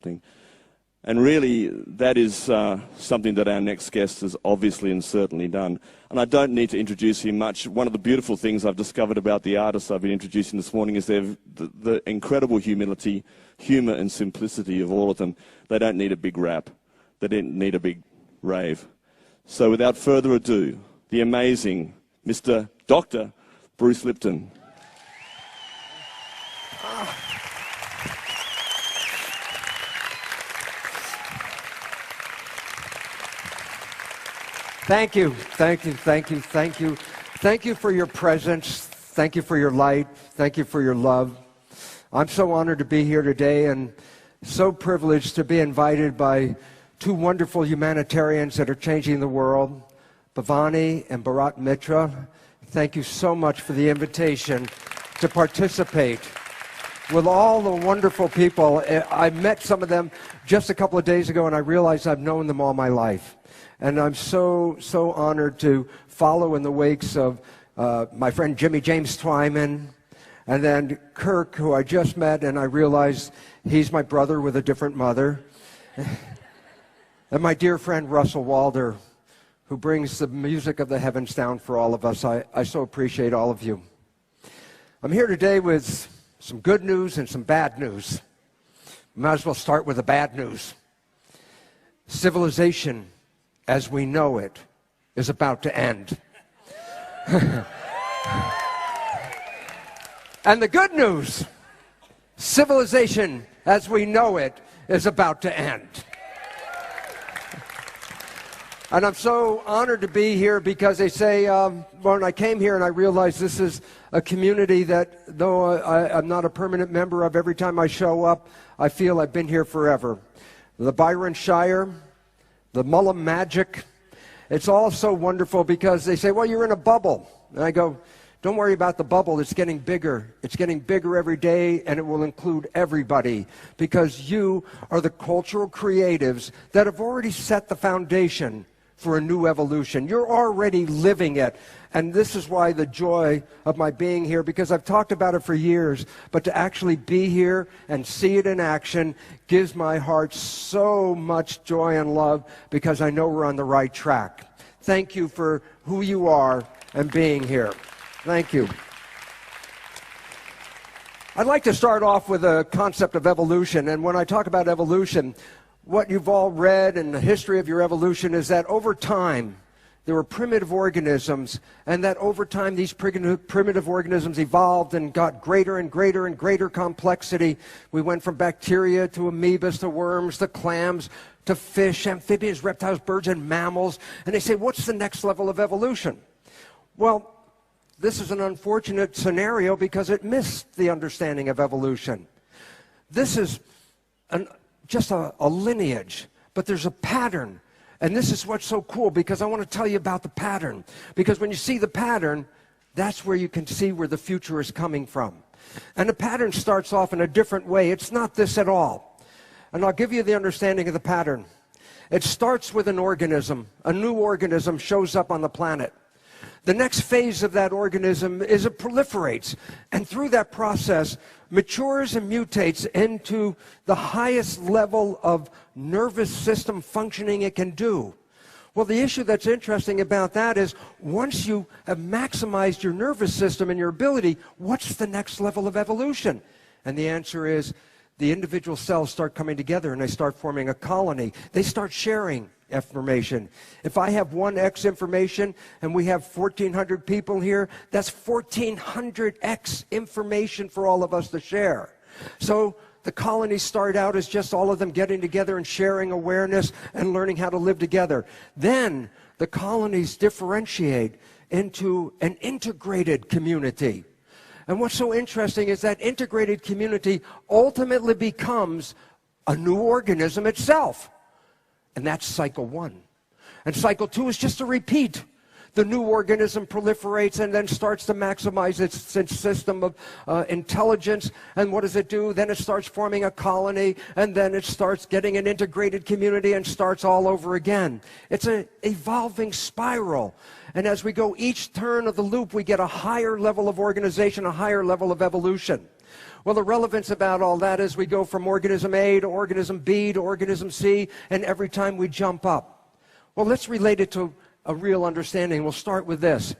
thing. And really, that is something that our next guest has obviously and certainly done. And I don't need to introduce him much. One of the beautiful things I've discovered about the artists I've been introducing this morning is the incredible humility, humour and simplicity of all of them. They don't need a big rap. They don't need a big rave. So without further ado, the amazing Mr. Dr. Bruce Lipton. Thank you, thank you, thank you, thank you. Thank you for your presence. Thank you for your light. Thank you for your love. I'm so honored to be here today and so privileged to be invited by two wonderful humanitarians that are changing the world, Bhavani and Bharat Mitra. Thank you so much for the invitation to participate with all the wonderful people. I met some of them just a couple of days ago, and I realized I've known them all my life. And I'm so honored to follow in the wakes of my friend Jimmy James Twyman, and then Kirk, who I just met, and I realized he's my brother with a different mother. And my dear friend Russell Walder, who brings the music of the heavens down for all of us. I so appreciate all of you. I'm here today with some good news and some bad news. Might as well start with the bad news. Civilization as we know it is about to end. And the good news, civilization as we know it is about to end. And I'm so honored to be here because they say, when I came here and I realized this is a community that, though I'm not a permanent member of, every time I show up, I feel I've been here forever. The Byron Shire, the Mullum Magic, it's all so wonderful because they say, well, you're in a bubble. And I go, don't worry about the bubble, it's getting bigger. It's getting bigger every day, and it will include everybody because you are the cultural creatives that have already set the foundation for a new evolution. You're already living it. And this is why the joy of my being here, because I've talked about it for years, but to actually be here and see it in action gives my heart so much joy and love because I know we're on the right track. Thank you for who you are and being here. Thank you. I'd like to start off with a concept of evolution. And when I talk about evolution, what you've all read in the history of your evolution is that over time, there were primitive organisms, and that over time these primitive organisms evolved and got greater and greater and greater complexity. We went from bacteria to amoebas to worms to clams to fish, amphibians, reptiles, birds, and mammals. And they say, what's the next level of evolution? Well, this is an unfortunate scenario because it missed the understanding of evolution. This is just a lineage, but there's a pattern. And this is what's so cool because I want to tell you about the pattern. Because when you see the pattern, that's where you can see where the future is coming from. And the pattern starts off in a different way. It's not this at all. And I'll give you the understanding of the pattern. It starts with an organism. A new organism shows up on the planet. The next phase of that organism is it proliferates. And through that process, matures and mutates into the highest level of nervous system functioning it can do. Well, the issue that's interesting about that is once you have maximized your nervous system and your ability, what's the next level of evolution? And the answer is the individual cells start coming together and they start forming a colony. They start sharing information. If I have 1X information and we have 1,400 people here, that's 1,400X information for all of us to share. So the colonies start out as just all of them getting together and sharing awareness and learning how to live together. Then the colonies differentiate into an integrated community. And what's so interesting is that integrated community ultimately becomes a new organism itself. And that's cycle 1. And cycle 2 is just a repeat. The new organism proliferates and then starts to maximize its system of intelligence. And what does it do? Then it starts forming a colony, and then it starts getting an integrated community and starts all over again. It's an evolving spiral. And as we go each turn of the loop, we get a higher level of organization, a higher level of evolution. Well, the relevance about all that is we go from organism A to organism B to organism C, and every time we jump up. Well, let's relate it to a real understanding. We'll start with this.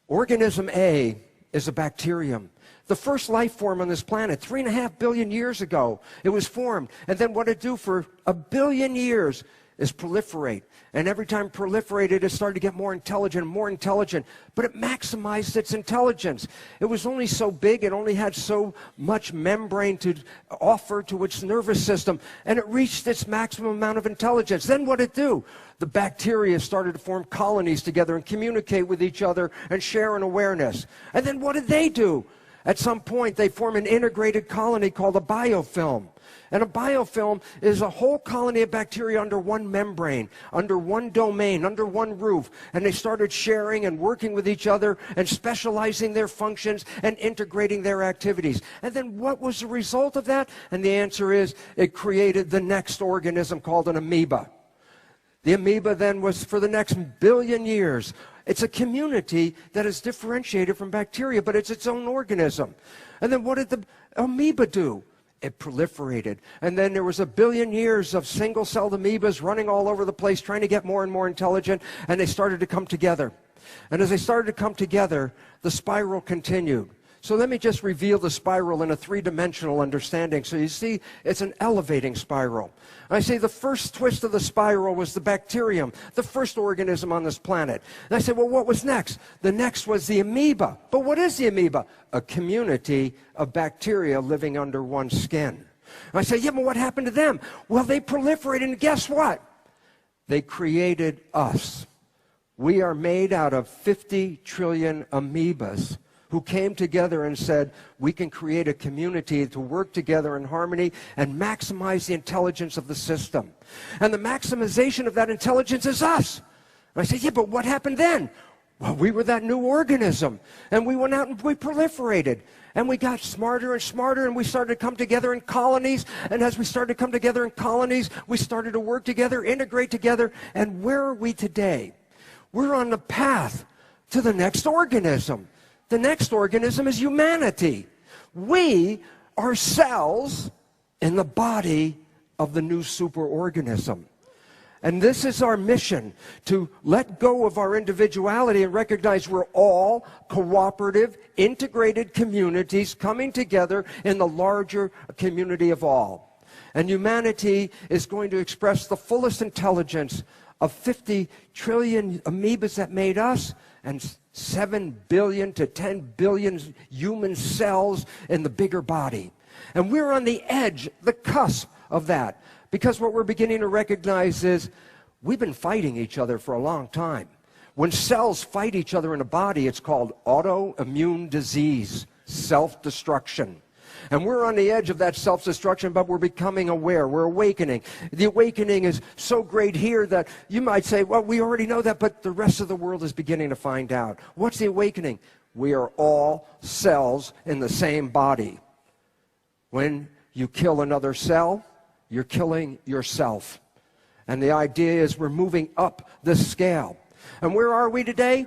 Organism A is a bacterium. The first life form on this planet, 3.5 billion years ago, it was formed. And then what it do for 1 billion years is proliferate. And every time it proliferated, it started to get more intelligent and more intelligent. But it maximized its intelligence. It was only so big, it only had so much membrane to offer to its nervous system. And it reached its maximum amount of intelligence. Then what did it do? The bacteria started to form colonies together and communicate with each other and share an awareness. And then what did they do? At some point, they form an integrated colony called a biofilm. And a biofilm is a whole colony of bacteria under one membrane, under one domain, under one roof. And they started sharing and working with each other and specializing their functions and integrating their activities. And then what was the result of that? And the answer is it created the next organism called an amoeba. The amoeba then was for the next 1 billion years. It's a community that is differentiated from bacteria, but it's its own organism. And then what did the amoeba do? It proliferated. And then there was 1 billion years of single-celled amoebas running all over the place, trying to get more and more intelligent, and they started to come together. And as they started to come together, the spiral continued. So let me just reveal the spiral in a three-dimensional understanding. So you see, it's an elevating spiral. I say the first twist of the spiral was the bacterium, the first organism on this planet. And I said, well, what was next? The next was the amoeba. But what is the amoeba? A community of bacteria living under one skin. And I say, yeah, but what happened to them? Well, they proliferated, and guess what? They created us. We are made out of 50 trillion amoebas who came together and said, we can create a community to work together in harmony and maximize the intelligence of the system. And the maximization of that intelligence is us. And I say, yeah, but what happened then? Well, we were that new organism, and we went out and we proliferated, and we got smarter and smarter, and we started to come together in colonies, and as we started to come together in colonies, we started to work together, integrate together, and where are we today? We're on the path to the next organism. The next organism is humanity. We are cells in the body of the new superorganism. And this is our mission, to let go of our individuality and recognize we're all cooperative, integrated communities coming together in the larger community of all. And humanity is going to express the fullest intelligence of 50 trillion amoebas that made us, and 7 billion to 10 billion human cells in the bigger body. And we're on the edge, the cusp of that. Because what we're beginning to recognize is we've been fighting each other for a long time. When cells fight each other in a body, it's called autoimmune disease, self-destruction. And we're on the edge of that self-destruction, but we're becoming aware. We're awakening. The awakening is so great here that you might say, well, we already know that, but the rest of the world is beginning to find out. What's the awakening? We are all cells in the same body. When you kill another cell, you're killing yourself. And the idea is we're moving up the scale. And where are we today?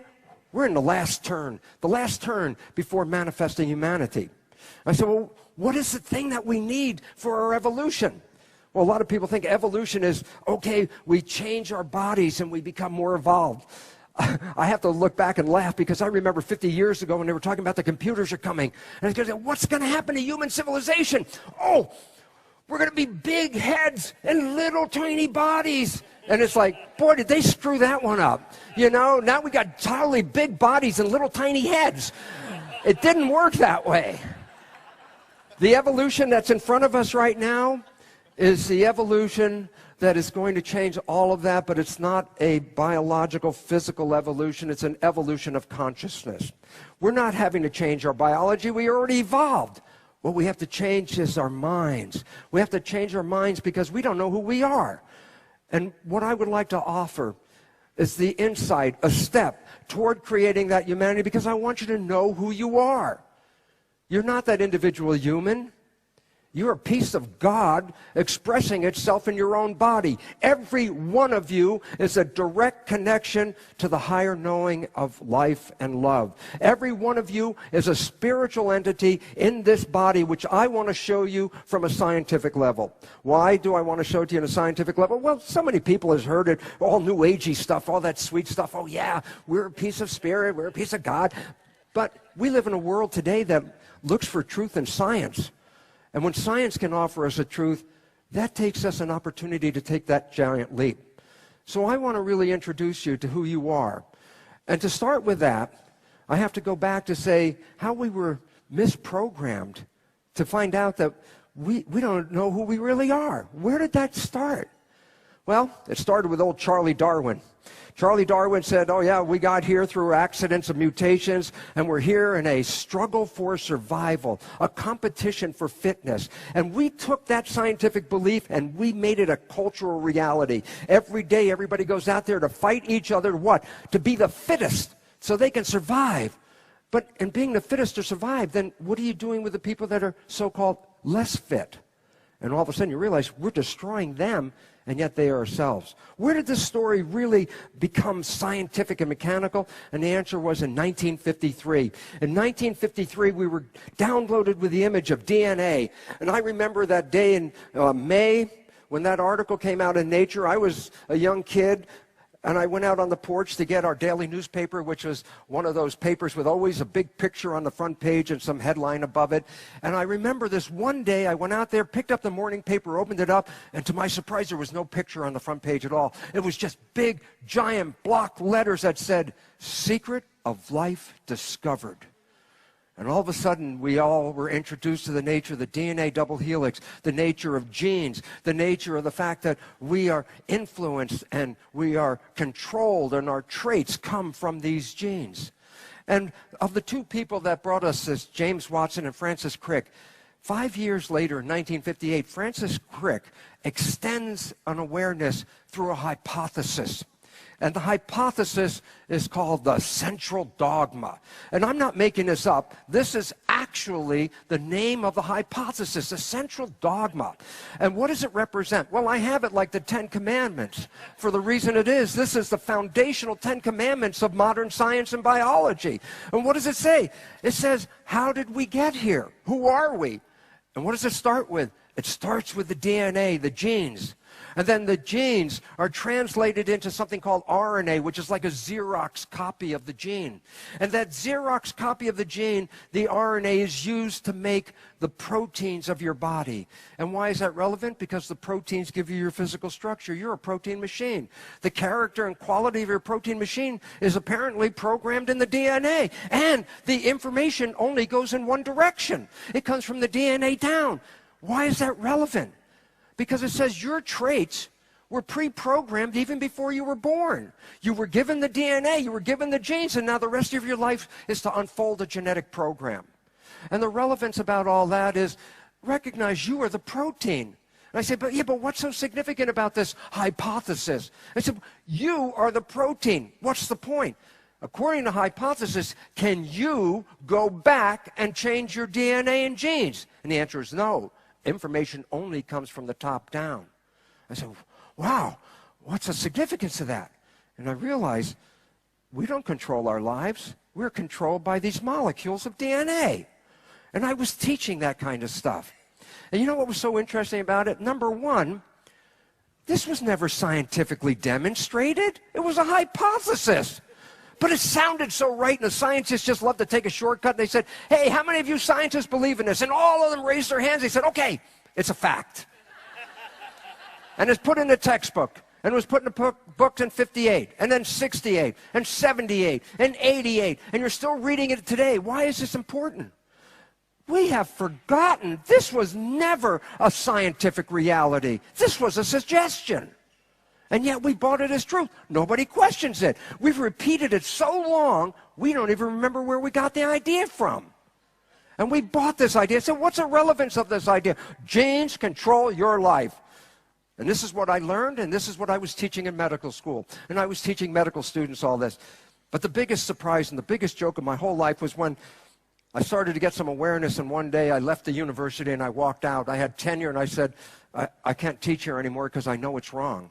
We're in the last turn before manifesting humanity. I said, well, what is the thing that we need for our evolution? Well, a lot of people think evolution is, okay, we change our bodies and we become more evolved. I have to look back and laugh because I remember 50 years ago when they were talking about the computers are coming. And I was going to say, what's going to happen to human civilization? Oh, we're going to be big heads and little tiny bodies. And it's like, boy, did they screw that one up. You know, now we got totally big bodies and little tiny heads. It didn't work that way. The evolution that's in front of us right now is the evolution that is going to change all of that, but it's not a biological, physical evolution. It's an evolution of consciousness. We're not having to change our biology. We already evolved. What we have to change is our minds. We have to change our minds because we don't know who we are. And what I would like to offer is the insight, a step toward creating that humanity, because I want you to know who you are. You're not that individual human. You're a piece of God expressing itself in your own body. Every one of you is a direct connection to the higher knowing of life and love. Every one of you is a spiritual entity in this body, which I want to show you from a scientific level. Why do I want to show it to you on a scientific level? Well, so many people have heard it, all new agey stuff, all that sweet stuff. Oh yeah, we're a piece of spirit, we're a piece of God. But we live in a world today that looks for truth in science. And when science can offer us a truth, that takes us an opportunity to take that giant leap. So I want to really introduce you to who you are. And to start with that, I have to go back to say how we were misprogrammed to find out that we don't know who we really are. Where did that start? Well, it started with old Charlie Darwin. Charlie Darwin said, oh yeah, we got here through accidents of mutations, and we're here in a struggle for survival, a competition for fitness. And we took that scientific belief and we made it a cultural reality. Every day, everybody goes out there to fight each other, what? To be the fittest, so they can survive. But in being the fittest to survive, then what are you doing with the people that are so-called less fit? And all of a sudden you realize we're destroying them, and yet they are ourselves. Where did this story really become scientific and mechanical? And the answer was in 1953. In 1953, we were downloaded with the image of DNA. And I remember that day in May when that article came out in Nature. I was a young kid, and I went out on the porch to get our daily newspaper, which was one of those papers with always a big picture on the front page and some headline above it. And I remember this one day, I went out there, picked up the morning paper, opened it up, and to my surprise, there was no picture on the front page at all. It was just big, giant block letters that said, "Secret of Life Discovered." And all of a sudden, we all were introduced to the nature of the DNA double helix, the nature of genes, the nature of the fact that we are influenced and we are controlled, and our traits come from these genes. And of the two people that brought us this, James Watson and Francis Crick, 5 years later, in 1958, Francis Crick extends an awareness through a hypothesis. And the hypothesis is called the central dogma. And I'm not making this up. This is actually the name of the hypothesis, the central dogma. And what does it represent? Well, I have it like the Ten Commandments for the reason it is. This is the foundational Ten Commandments of modern science and biology. And what does it say? It says, how did we get here? Who are we? And what does it start with? It starts with the DNA, the genes. And then the genes are translated into something called RNA, which is like a Xerox copy of the gene. And that Xerox copy of the gene, the RNA, is used to make the proteins of your body. And why is that relevant? Because the proteins give you your physical structure. You're a protein machine. The character and quality of your protein machine is apparently programmed in the DNA. And the information only goes in one direction. It comes from the DNA down. Why is that relevant? Because it says your traits were pre-programmed even before you were born. You were given the DNA, you were given the genes, and now the rest of your life is to unfold a genetic program. And the relevance about all that is recognize you are the protein. And I say, but what's so significant about this hypothesis? I said, you are the protein. What's the point? According to hypothesis, can you go back and change your DNA and genes? And the answer is no. Information only comes from the top down. I said, wow, what's the significance of that? And I realized we don't control our lives. We're controlled by these molecules of DNA. And I was teaching that kind of stuff. And you know what was so interesting about it? Number one, this was never scientifically demonstrated. It was a hypothesis. But it sounded so right, and the scientists just loved to take a shortcut. And they said, hey, how many of you scientists believe in this? And all of them raised their hands. They said, okay, it's a fact. And it's put in the textbook. And it was put in the books in 58, and then 68, and 78, and 88. And you're still reading it today. Why is this important? We have forgotten this was never a scientific reality. This was a suggestion. And yet we bought it as truth. Nobody questions it. We've repeated it so long, we don't even remember where we got the idea from. And we bought this idea. So what's the relevance of this idea? Genes control your life. And this is what I learned, and this is what I was teaching in medical school. And I was teaching medical students all this. But the biggest surprise and the biggest joke of my whole life was when I started to get some awareness, and one day I left the university and I walked out. I had tenure, and I said, I can't teach here anymore because I know it's wrong.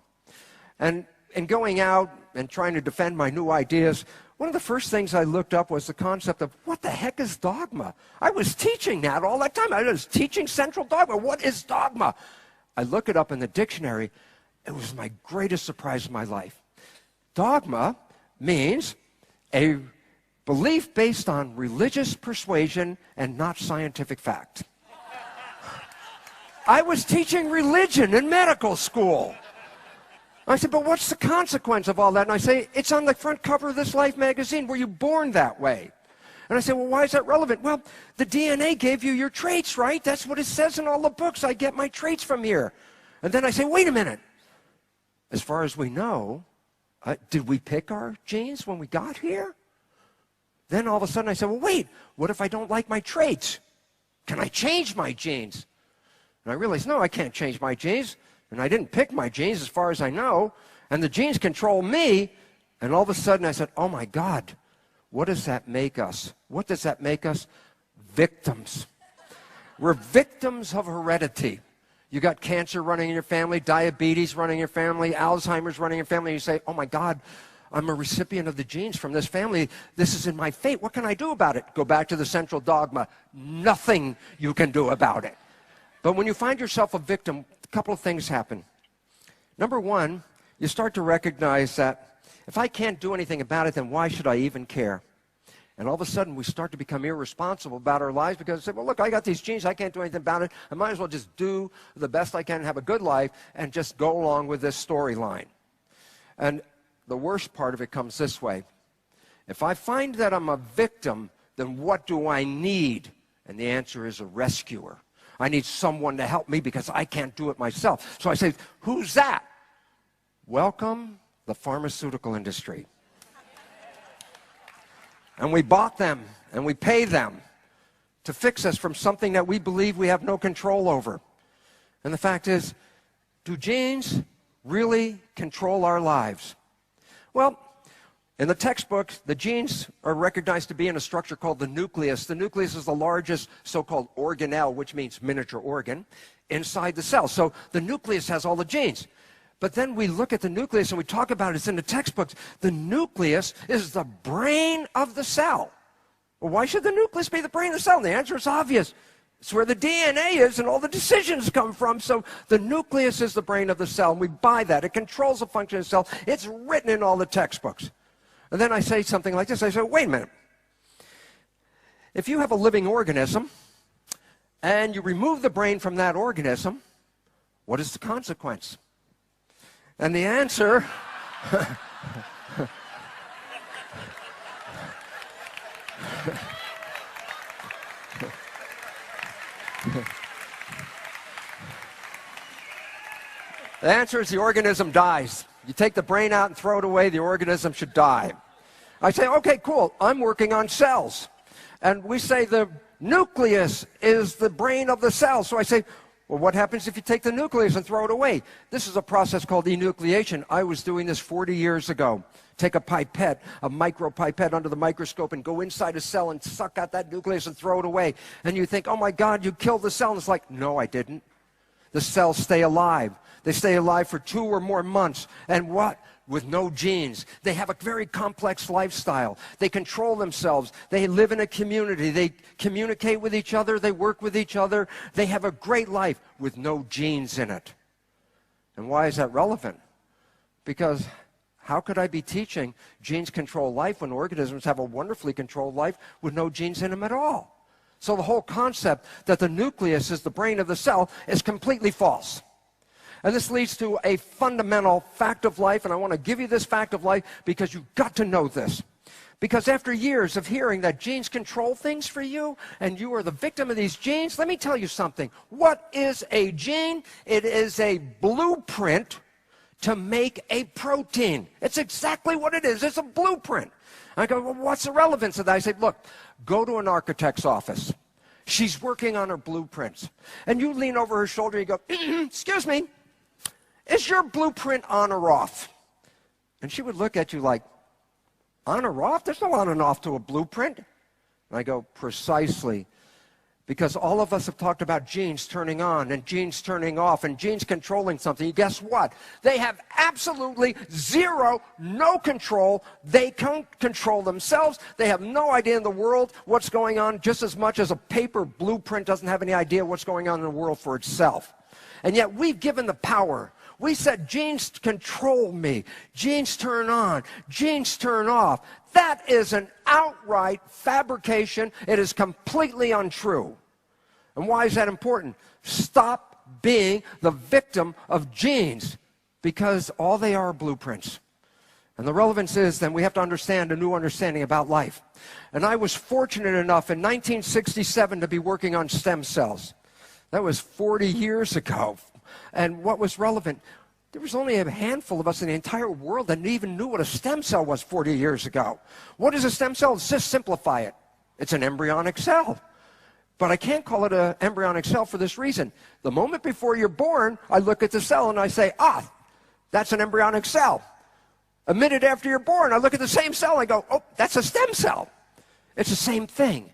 And in going out and trying to defend my new ideas, one of the first things I looked up was the concept of what the heck is dogma? I was teaching that all that time. I was teaching central dogma. What is dogma? I looked it up in the dictionary. It was my greatest surprise in my life. Dogma means a belief based on religious persuasion and not scientific fact. I was teaching religion in medical school. I said, but what's the consequence of all that? And I say, it's on the front cover of this Life magazine. Were you born that way? And I said, well, why is that relevant? Well, the DNA gave you your traits, right? That's what it says in all the books. I get my traits from here. And then I say, wait a minute. As far as we know, did we pick our genes when we got here? Then all of a sudden I said, well, wait, what if I don't like my traits? Can I change my genes? And I realized, no, I can't change my genes. And I didn't pick my genes as far as I know. And the genes control me. And all of a sudden I said, oh my God, what does that make us? What does that make us? Victims. We're victims of heredity. You got cancer running in your family, diabetes running in your family, Alzheimer's running in your family. You say, oh my God, I'm a recipient of the genes from this family. This is in my fate. What can I do about it? Go back to the central dogma. Nothing you can do about it. But when you find yourself a victim, a couple of things happen. Number one, you start to recognize that if I can't do anything about it, then why should I even care? And all of a sudden, we start to become irresponsible about our lives because we say, well, look, I got these genes. I can't do anything about it. I might as well just do the best I can and have a good life and just go along with this storyline. And the worst part of it comes this way. If I find that I'm a victim, then what do I need? And the answer is a rescuer. I need someone to help me because I can't do it myself. So I say, who's that? Welcome, the pharmaceutical industry. And we bought them and we pay them to fix us from something that we believe we have no control over. And the fact is, do genes really control our lives? Well, in the textbooks, the genes are recognized to be in a structure called the nucleus. The nucleus is the largest so-called organelle, which means miniature organ, inside the cell. So the nucleus has all the genes. But then we look at the nucleus and we talk about it. It's in the textbooks. The nucleus is the brain of the cell. Well, why should the nucleus be the brain of the cell? And the answer is obvious. It's where the DNA is and all the decisions come from. So the nucleus is the brain of the cell, and we buy that. It controls the function of the cell. It's written in all the textbooks. And then I say something like this. I say, wait a minute. If you have a living organism and you remove the brain from that organism, what is the consequence? And the answer, the answer is the organism dies. You take the brain out and throw it away, the organism should die. I say, okay, cool, I'm working on cells. And we say the nucleus is the brain of the cell. So I say, well, what happens if you take the nucleus and throw it away? This is a process called enucleation. I was doing this 40 years ago. Take a pipette, a micropipette under the microscope, and go inside a cell and suck out that nucleus and throw it away. And you think, oh my God, you killed the cell. And it's like, no, I didn't. The cells stay alive. They stay alive for 2 or more months. And what? With no genes. They have a very complex lifestyle. They control themselves. They live in a community. They communicate with each other. They work with each other. They have a great life with no genes in it. And why is that relevant? Because how could I be teaching genes control life when organisms have a wonderfully controlled life with no genes in them at all? So the whole concept that the nucleus is the brain of the cell is completely false. And this leads to a fundamental fact of life, and I want to give you this fact of life because you've got to know this. Because after years of hearing that genes control things for you, and you are the victim of these genes, let me tell you something. What is a gene? It is a blueprint to make a protein. It's exactly what it is. It's a blueprint. I go, well, what's the relevance of that? I say, look, go to an architect's office. She's working on her blueprints. And you lean over her shoulder and you go, excuse me, is your blueprint on or off? And she would look at you like, on or off? There's no on and off to a blueprint. And I go, precisely. Because all of us have talked about genes turning on and genes turning off and genes controlling something. And guess what? They have absolutely no control. They can't control themselves. They have no idea in the world what's going on, just as much as a paper blueprint doesn't have any idea what's going on in the world for itself. And yet we've given the power. We said genes control me. Genes turn on. Genes turn off. That is an outright fabrication. It is completely untrue. And why is that important? Stop being the victim of genes, because all they are blueprints. And the relevance is then we have to understand a new understanding about life. And I was fortunate enough in 1967 to be working on stem cells. That was 40 years ago. And what was relevant? There was only a handful of us in the entire world that even knew what a stem cell was 40 years ago. What is a stem cell? Let's just simplify it. It's an embryonic cell. But I can't call it an embryonic cell for this reason. The moment before you're born, I look at the cell and I say, that's an embryonic cell. A minute after you're born, I look at the same cell and I go, oh, that's a stem cell. It's the same thing.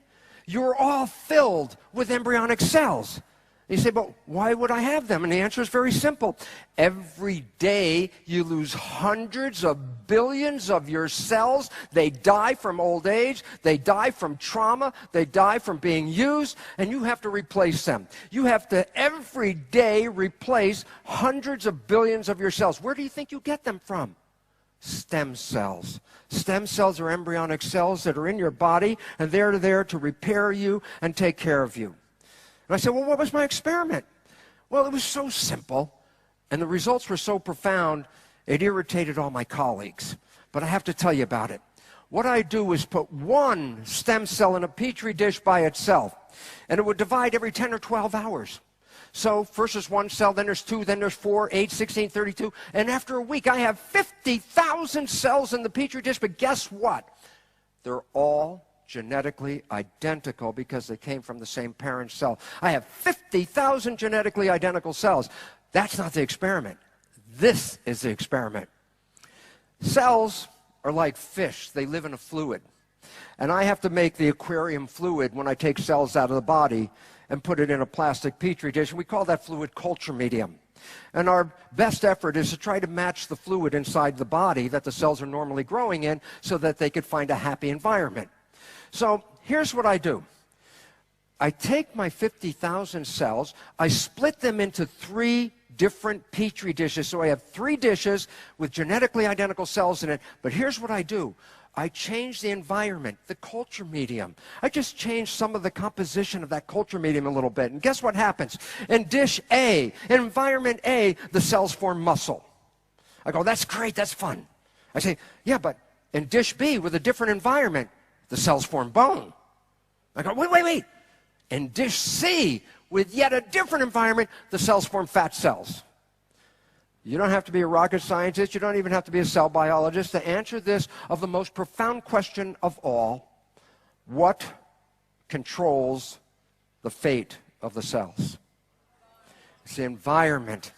You're all filled with embryonic cells. You say, but why would I have them? And the answer is very simple. Every day you lose hundreds of billions of your cells. They die from old age. They die from trauma. They die from being used. And you have to replace them. You have to every day replace hundreds of billions of your cells. Where do you think you get them from? Stem cells. Stem cells are embryonic cells that are in your body, and they're there to repair you and take care of you. And I said, well, what was my experiment? Well, it was so simple, and the results were so profound, it irritated all my colleagues. But I have to tell you about it. What I do is put one stem cell in a petri dish by itself, and it would divide every 10 or 12 hours. So first there's one cell, then there's two, then there's 4, 8, 16, 32, and after a week I have 50,000 cells in the petri dish, but guess what? They're all genetically identical because they came from the same parent cell. I have 50,000 genetically identical cells. That's not the experiment. This is the experiment. Cells are like fish. They live in a fluid. And I have to make the aquarium fluid when I take cells out of the body and put it in a plastic petri dish. We call that fluid culture medium. And our best effort is to try to match the fluid inside the body that the cells are normally growing in so that they could find a happy environment. So here's what I do. I take my 50,000 cells, I split them into 3 different petri dishes. So I have 3 dishes with genetically identical cells in it. But here's what I do. I change the environment, the culture medium. I just change some of the composition of that culture medium a little bit. And guess what happens? In dish A, in environment A, the cells form muscle. I go, that's great, that's fun. I say, yeah, but in dish B with a different environment, the cells form bone. I go, wait. In dish C, with yet a different environment, the cells form fat cells. You don't have to be a rocket scientist. You don't even have to be a cell biologist to answer this of the most profound question of all. What controls the fate of the cells? It's the environment.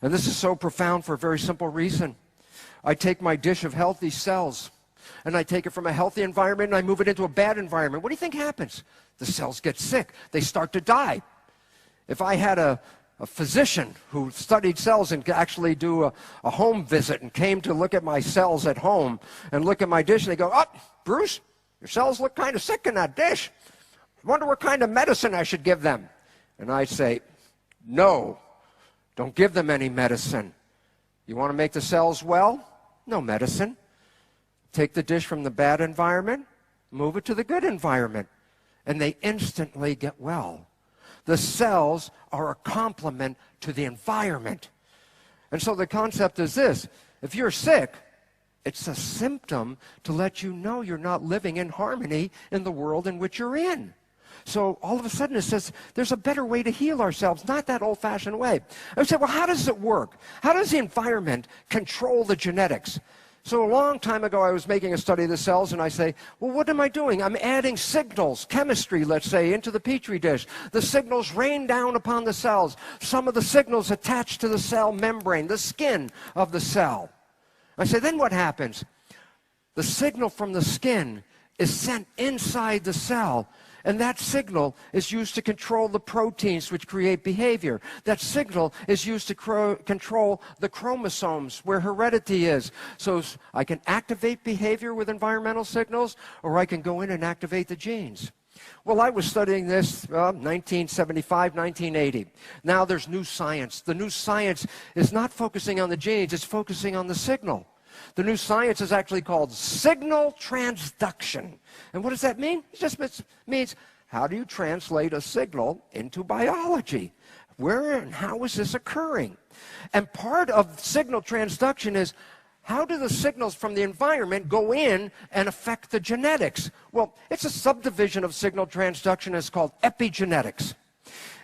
And this is so profound for a very simple reason. I take my dish of healthy cells, and I take it from a healthy environment and I move it into a bad environment. What do you think happens? The cells get sick. They start to die. If I had a physician who studied cells and could actually do a home visit and came to look at my cells at home and look at my dish, and they go, Bruce, your cells look kind of sick in that dish. I wonder what kind of medicine I should give them. And I say, no, don't give them any medicine. You want to make the cells well? No medicine. Take the dish from the bad environment, move it to the good environment, and they instantly get well. The cells are a complement to the environment. And so the concept is this. If you're sick, it's a symptom to let you know you're not living in harmony in the world in which you're in. So all of a sudden it says there's a better way to heal ourselves, not that old-fashioned way. I would say, well, how does it work? How does the environment control the genetics? So a long time ago, I was making a study of the cells, and I say, well, what am I doing? I'm adding signals, chemistry, let's say, into the petri dish. The signals rain down upon the cells. Some of the signals attach to the cell membrane, the skin of the cell. I say, then what happens? The signal from the skin is sent inside the cell. And that signal is used to control the proteins which create behavior. That signal is used to control the chromosomes where heredity is. So I can activate behavior with environmental signals, or I can go in and activate the genes. Well, I was studying this 1975, 1980. Now there's new science. The new science is not focusing on the genes, it's focusing on the signal. The new science is actually called signal transduction. And what does that mean? It just means, how do you translate a signal into biology? Where and how is this occurring? And part of signal transduction is, how do the signals from the environment go in and affect the genetics? Well, it's a subdivision of signal transduction. It's called epigenetics.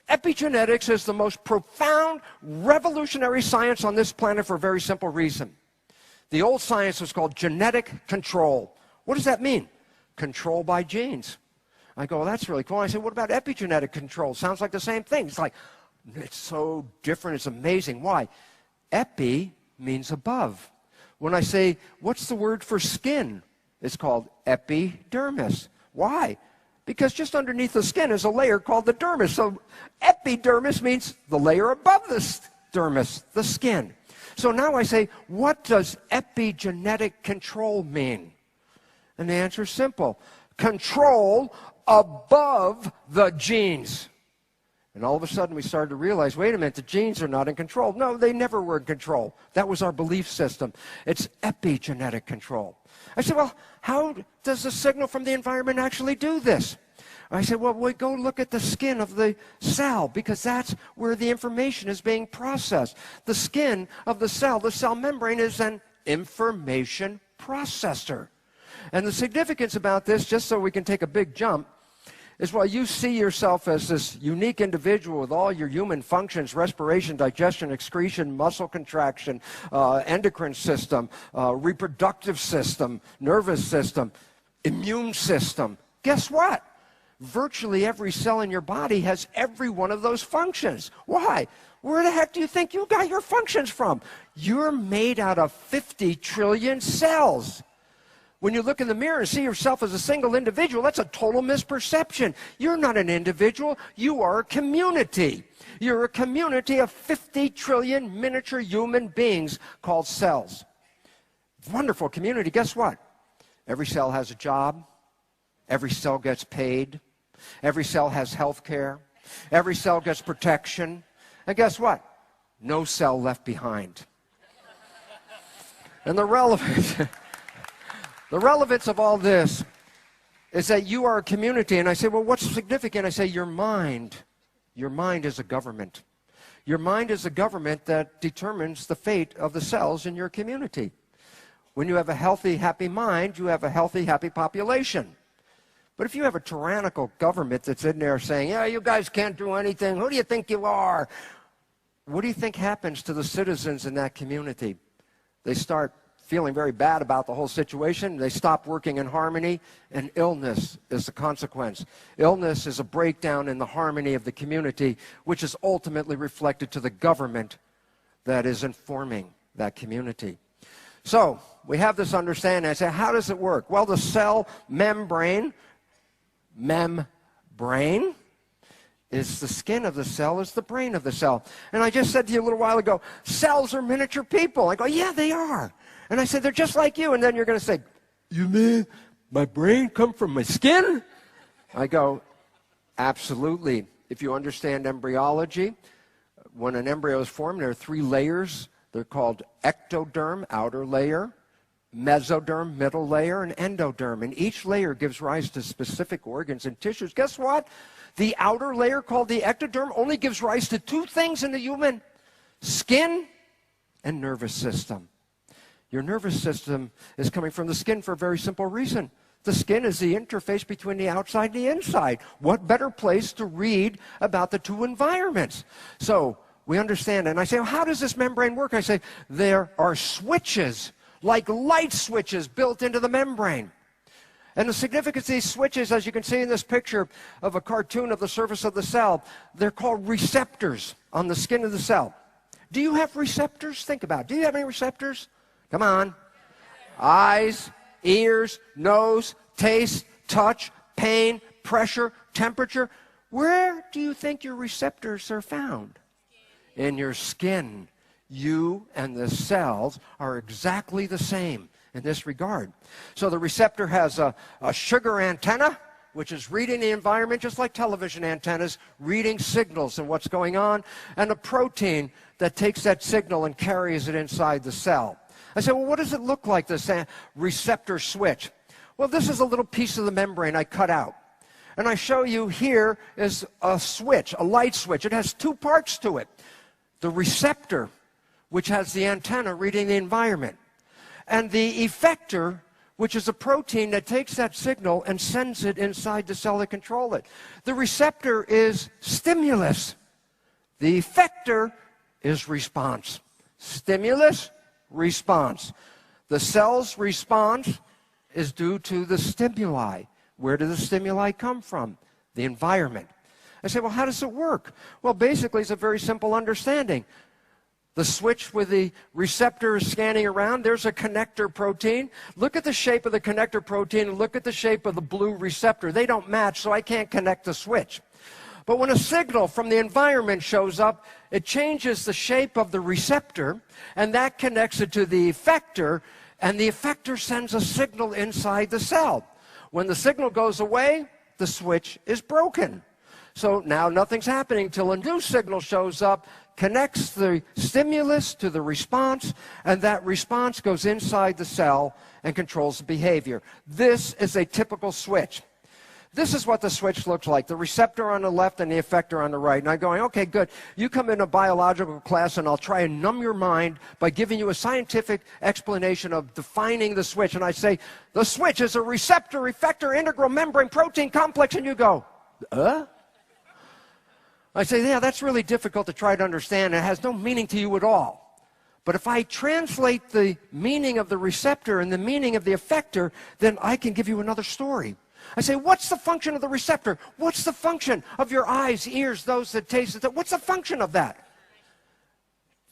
Epigenetics is the most profound, revolutionary science on this planet for a very simple reason. The old science was called genetic control. What does that mean? Control by genes. I go, well, that's really cool. I said, what about epigenetic control? Sounds like the same thing. It's like, it's so different. It's amazing. Why? Epi means above. When I say, what's the word for skin? It's called epidermis. Why? Because just underneath the skin is a layer called the dermis. So epidermis means the layer above the dermis, the skin. So now I say, what does epigenetic control mean? And the answer is simple. Control above the genes. And all of a sudden we started to realize, wait a minute, the genes are not in control. No, they never were in control. That was our belief system. It's epigenetic control. I said, well, how does the signal from the environment actually do this? I said, well, we go look at the skin of the cell, because that's where the information is being processed. The skin of the cell membrane, is an information processor. And the significance about this, just so we can take a big jump, is while you see yourself as this unique individual with all your human functions, respiration, digestion, excretion, muscle contraction, endocrine system, reproductive system, nervous system, immune system, guess what? Virtually every cell in your body has every one of those functions. Why? Where the heck do you think you got your functions from? You're made out of 50 trillion cells. When you look in the mirror and see yourself as a single individual, that's a total misperception. You're not an individual. You are a community. You're a community of 50 trillion miniature human beings called cells. Wonderful community. Guess what? Every cell has a job. Every cell gets paid. Every cell has health care. Every cell gets protection. And guess what? No cell left behind. And the relevance of all this is that you are a community. And I say, well, what's significant? I say, your mind. Your mind is a government. Your mind is a government that determines the fate of the cells in your community. When you have a healthy, happy mind, you have a healthy, happy population. But if you have a tyrannical government that's in there saying, yeah, you guys can't do anything, who do you think you are? What do you think happens to the citizens in that community? They start feeling very bad about the whole situation. They stop working in harmony, and illness is the consequence. Illness is a breakdown in the harmony of the community, which is ultimately reflected to the government that is informing that community. So we have this understanding. I say, how does it work? Well, the cell membrane is the skin of the cell, is the brain of the cell. And I just said to you a little while ago, cells are miniature people. I go, yeah, they are. And I said, they're just like you. And then you're going to say, you mean my brain come from my skin? I go, absolutely. If you understand embryology, when an embryo is formed, there are 3 layers. They're called ectoderm, outer layer, mesoderm, middle layer, and endoderm. And each layer gives rise to specific organs and tissues. Guess what? The outer layer, called the ectoderm, only gives rise to 2 things in the human: skin and nervous system. Your nervous system is coming from the skin for a very simple reason. The skin is the interface between the outside and the inside. What better place to read about the 2 environments? So we understand. And I say, well, how does this membrane work? I say, there are switches, like light switches, built into the membrane. And the significance of these switches, as you can see in this picture of a cartoon of the surface of the cell, they're called receptors on the skin of the cell. Do you have receptors? Think about it. Do you have any receptors? Come on. Eyes, ears, nose, taste, touch, pain, pressure, temperature. Where do you think your receptors are found? In your skin. You and the cells are exactly the same in this regard. So the receptor has a sugar antenna, which is reading the environment just like television antennas, reading signals and what's going on, and a protein that takes that signal and carries it inside the cell. I said, well, what does it look like, this receptor switch? Well, this is a little piece of the membrane I cut out. And I show you here is a switch, a light switch. It has two parts to it. The receptor, which has the antenna reading the environment, and the effector, which is a protein that takes that signal and sends it inside the cell to control it. The receptor is stimulus. The effector is response. Stimulus, response. The cell's response is due to the stimuli. Where do the stimuli come from? The environment. I say, well, how does it work? Well, basically, it's a very simple understanding. The switch with the receptor is scanning around. There's a connector protein. Look at the shape of the connector protein and look at the shape of the blue receptor. They don't match, so I can't connect the switch. But when a signal from the environment shows up, it changes the shape of the receptor, and that connects it to the effector, and the effector sends a signal inside the cell. When the signal goes away, the switch is broken. So now nothing's happening till a new signal shows up, connects the stimulus to the response, and that response goes inside the cell and controls the behavior. This is a typical switch. This is what the switch looks like, the receptor on the left and the effector on the right. And I'm going, okay, good. You come in a biological class and I'll try and numb your mind by giving you a scientific explanation of defining the switch. And I say, the switch is a receptor, effector, integral membrane protein complex. And you go, I say, yeah, that's really difficult to try to understand. It has no meaning to you at all. But if I translate the meaning of the receptor and the meaning of the effector, then I can give you another story. I say, what's the function of the receptor? What's the function of your eyes, ears, those that taste it? What's the function of that?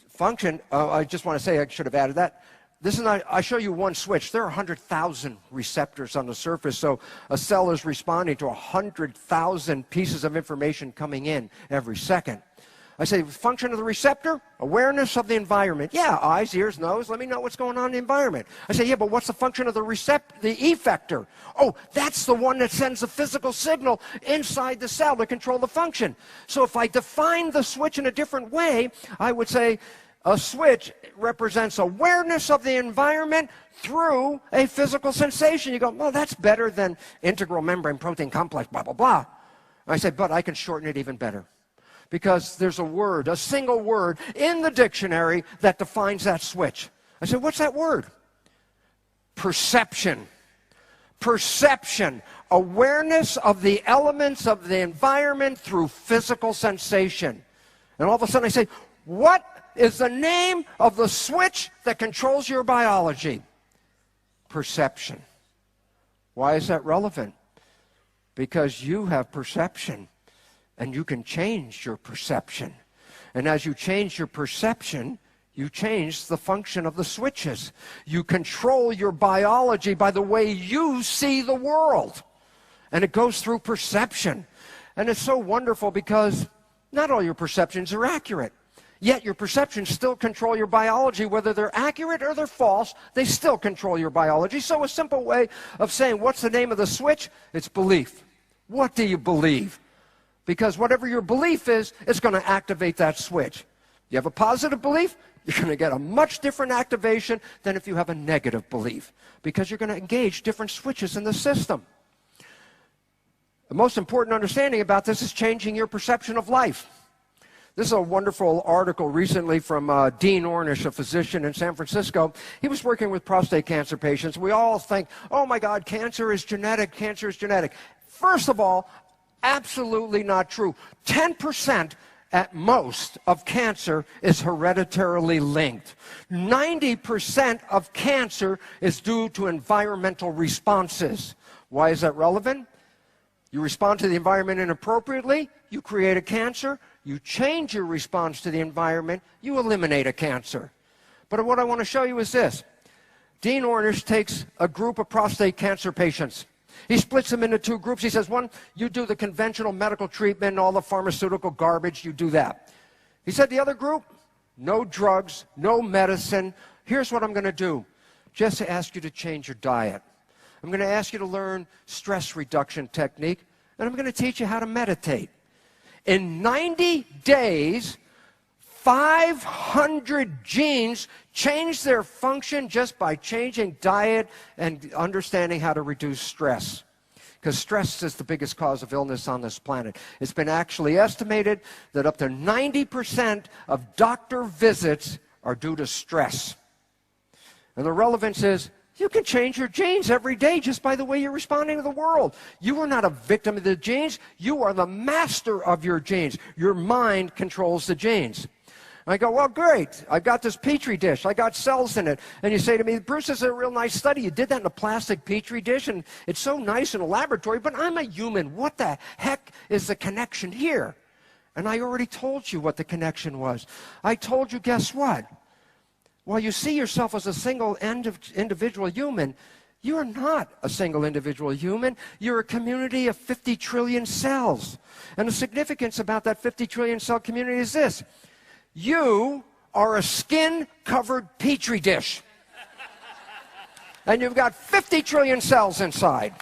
Function, I just want to say, I should have added that. This is not, I show you one switch. There are 100,000 receptors on the surface, so a cell is responding to 100,000 pieces of information coming in every second. I say, function of the receptor, awareness of the environment. Yeah, eyes, ears, nose, let me know what's going on in the environment. I say, yeah, but what's the function of the effector? Oh, that's the one that sends a physical signal inside the cell to control the function. So if I define the switch in a different way, I would say a switch represents awareness of the environment through a physical sensation. You go, well, that's better than integral membrane protein complex, blah, blah, blah. I say, but I can shorten it even better. Because there's a word, a single word in the dictionary that defines that switch. I said, what's that word? Perception. Perception. Awareness of the elements of the environment through physical sensation. And all of a sudden I say, what is the name of the switch that controls your biology? Perception. Why is that relevant? Because you have perception. And you can change your perception. And as you change your perception, you change the function of the switches. You control your biology by the way you see the world. And it goes through perception. And it's so wonderful because not all your perceptions are accurate. Yet your perceptions still control your biology. Whether they're accurate or they're false, they still control your biology. So a simple way of saying, what's the name of the switch? It's belief. What do you believe? Because whatever your belief is, it's going to activate that switch. You have a positive belief, you're going to get a much different activation than if you have a negative belief. Because you're going to engage different switches in the system. The most important understanding about this is changing your perception of life. This is a wonderful article recently from Dean Ornish, a physician in San Francisco. He was working with prostate cancer patients. We all think, oh my God, cancer is genetic, cancer is genetic. First of all, absolutely not true. 10% at most of cancer is hereditarily linked. 90% of cancer is due to environmental responses. Why is that relevant? You respond to the environment inappropriately, you create a cancer. You change your response to the environment, you eliminate a cancer. But what I want to show you is this. Dean Ornish takes a group of prostate cancer patients. He splits them into two groups. He says, one, you do the conventional medical treatment, all the pharmaceutical garbage, you do that. He said, the other group, no drugs, no medicine. Here's what I'm going to do. Just ask you to change your diet. I'm going to ask you to learn stress reduction technique, and I'm going to teach you how to meditate. In 90 days, 500 genes change their function just by changing diet and understanding how to reduce stress. Because stress is the biggest cause of illness on this planet. It's been actually estimated that up to 90% of doctor visits are due to stress. And the relevance is, you can change your genes every day just by the way you're responding to the world. You are not a victim of the genes. You are the master of your genes. Your mind controls the genes. I go, well, great. I've got this Petri dish. I got cells in it. And you say to me, Bruce, this is a real nice study. You did that in a plastic Petri dish, and it's so nice in a laboratory, but I'm a human. What the heck is the connection here? And I already told you what the connection was. I told you, guess what? While you see yourself as a single individual human, you are not a single individual human. You're a community of 50 trillion cells. And the significance about that 50 trillion cell community is this. You are a skin-covered Petri dish. And you've got 50 trillion cells inside.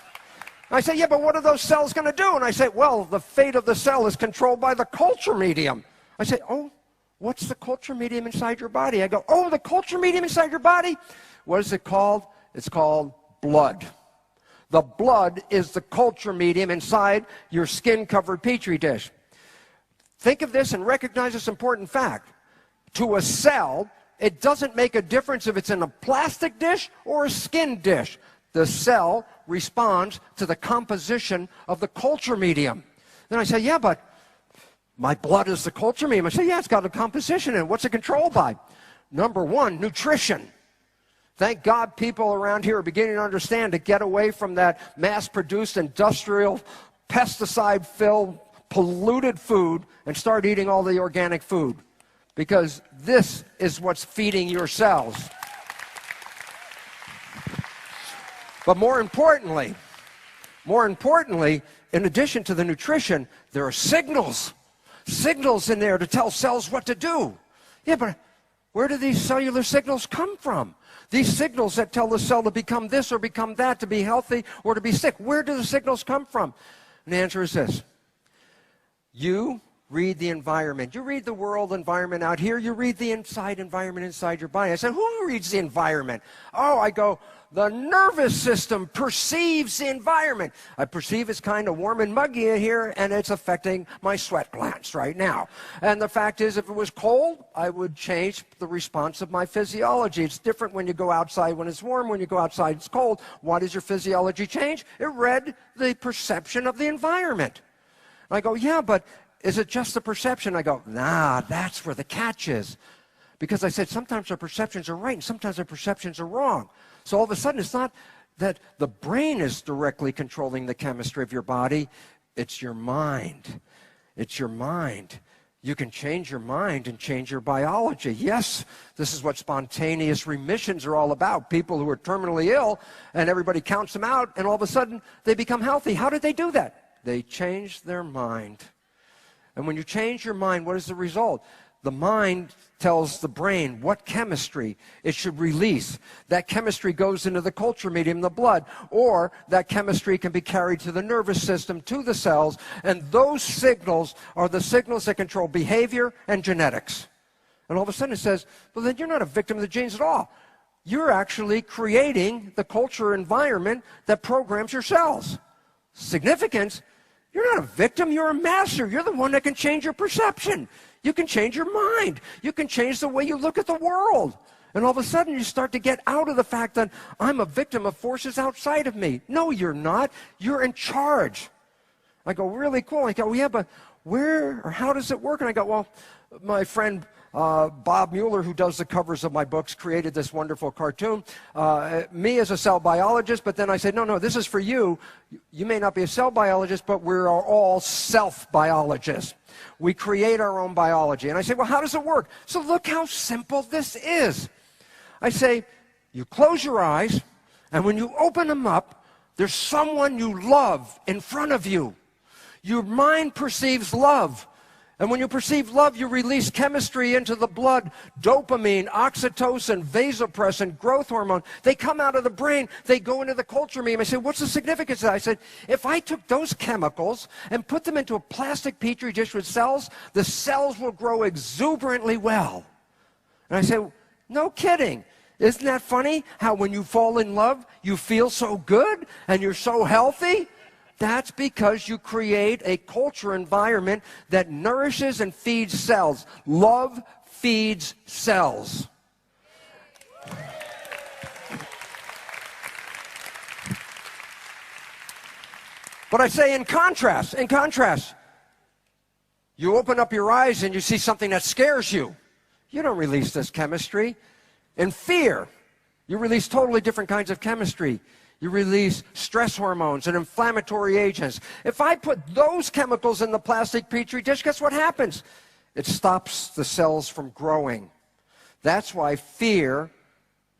I say, yeah, but what are those cells going to do? And I say, well, the fate of the cell is controlled by the culture medium. I say, oh, what's the culture medium inside your body? I go, oh, the culture medium inside your body? What is it called? It's called blood. The blood is the culture medium inside your skin-covered Petri dish. Think of this and recognize this important fact. To a cell, it doesn't make a difference if it's in a plastic dish or a skin dish. The cell responds to the composition of the culture medium. Then I say, yeah, but my blood is the culture medium. I say, yeah, it's got a composition in it. What's it controlled by? Number one, nutrition. Thank God people around here are beginning to understand to get away from that mass-produced, industrial, pesticide-filled, polluted food and start eating all the organic food. Because this is what's feeding your cells. But more importantly, in addition to the nutrition, there are signals in there to tell cells what to do. Yeah, but where do these cellular signals come from? These signals that tell the cell to become this or become that, to be healthy or to be sick. Where do the signals come from? And the answer is this. You read the environment. You read the world environment out here. You read the inside environment inside your body. I said, who reads the environment? Oh, I go, the nervous system perceives the environment. I perceive it's kind of warm and muggy in here, and it's affecting my sweat glands right now. And the fact is, if it was cold, I would change the response of my physiology. It's different when you go outside when it's warm. When you go outside, it's cold. Why does your physiology change? It read the perception of the environment. I go, yeah, but is it just the perception? I go, nah, that's where the catch is. Because I said sometimes our perceptions are right and sometimes our perceptions are wrong. So all of a sudden it's not that the brain is directly controlling the chemistry of your body. It's your mind. It's your mind. You can change your mind and change your biology. Yes, this is what spontaneous remissions are all about. People who are terminally ill and everybody counts them out and all of a sudden they become healthy. How did they do that? They changed their mind. And when you change your mind, what is the result? The mind tells the brain what chemistry it should release. That chemistry goes into the culture medium, the blood, or that chemistry can be carried to the nervous system, to the cells, and those signals are the signals that control behavior and genetics. And all of a sudden it says, well, then you're not a victim of the genes at all. You're actually creating the culture environment that programs your cells. Significance, you're not a victim, you're a master. You're the one that can change your perception. You can change your mind. You can change the way you look at the world. And all of a sudden you start to get out of the fact that I'm a victim of forces outside of me. No, you're not. You're in charge. I go, really cool. I go, well, yeah, but where or how does it work? And I go, well, my friend Bob Mueller, who does the covers of my books, created this wonderful cartoon. Me as a cell biologist, but then I said, no, this is for you. You may not be a cell biologist, but we're all self-biologists. We create our own biology. And I say, well, how does it work? So look how simple this is. I say, you close your eyes, and when you open them up, There's someone you love in front of you. Your mind perceives love. And when you perceive love, you release chemistry into the blood, dopamine, oxytocin, vasopressin, growth hormone. They come out of the brain. They go into the culture medium. I say, what's the significance of that? I said, if I took those chemicals and put them into a plastic petri dish with cells, the cells will grow exuberantly well. And I say, no kidding. Isn't that funny how when you fall in love, you feel so good and you're so healthy? That's because you create a culture environment that nourishes and feeds cells. Love feeds cells. But I say in contrast, you open up your eyes and you see something that scares you. You don't release this chemistry. In fear, you release totally different kinds of chemistry. You release stress hormones and inflammatory agents. If I put those chemicals in the plastic petri dish, guess what happens? It stops the cells from growing. That's why fear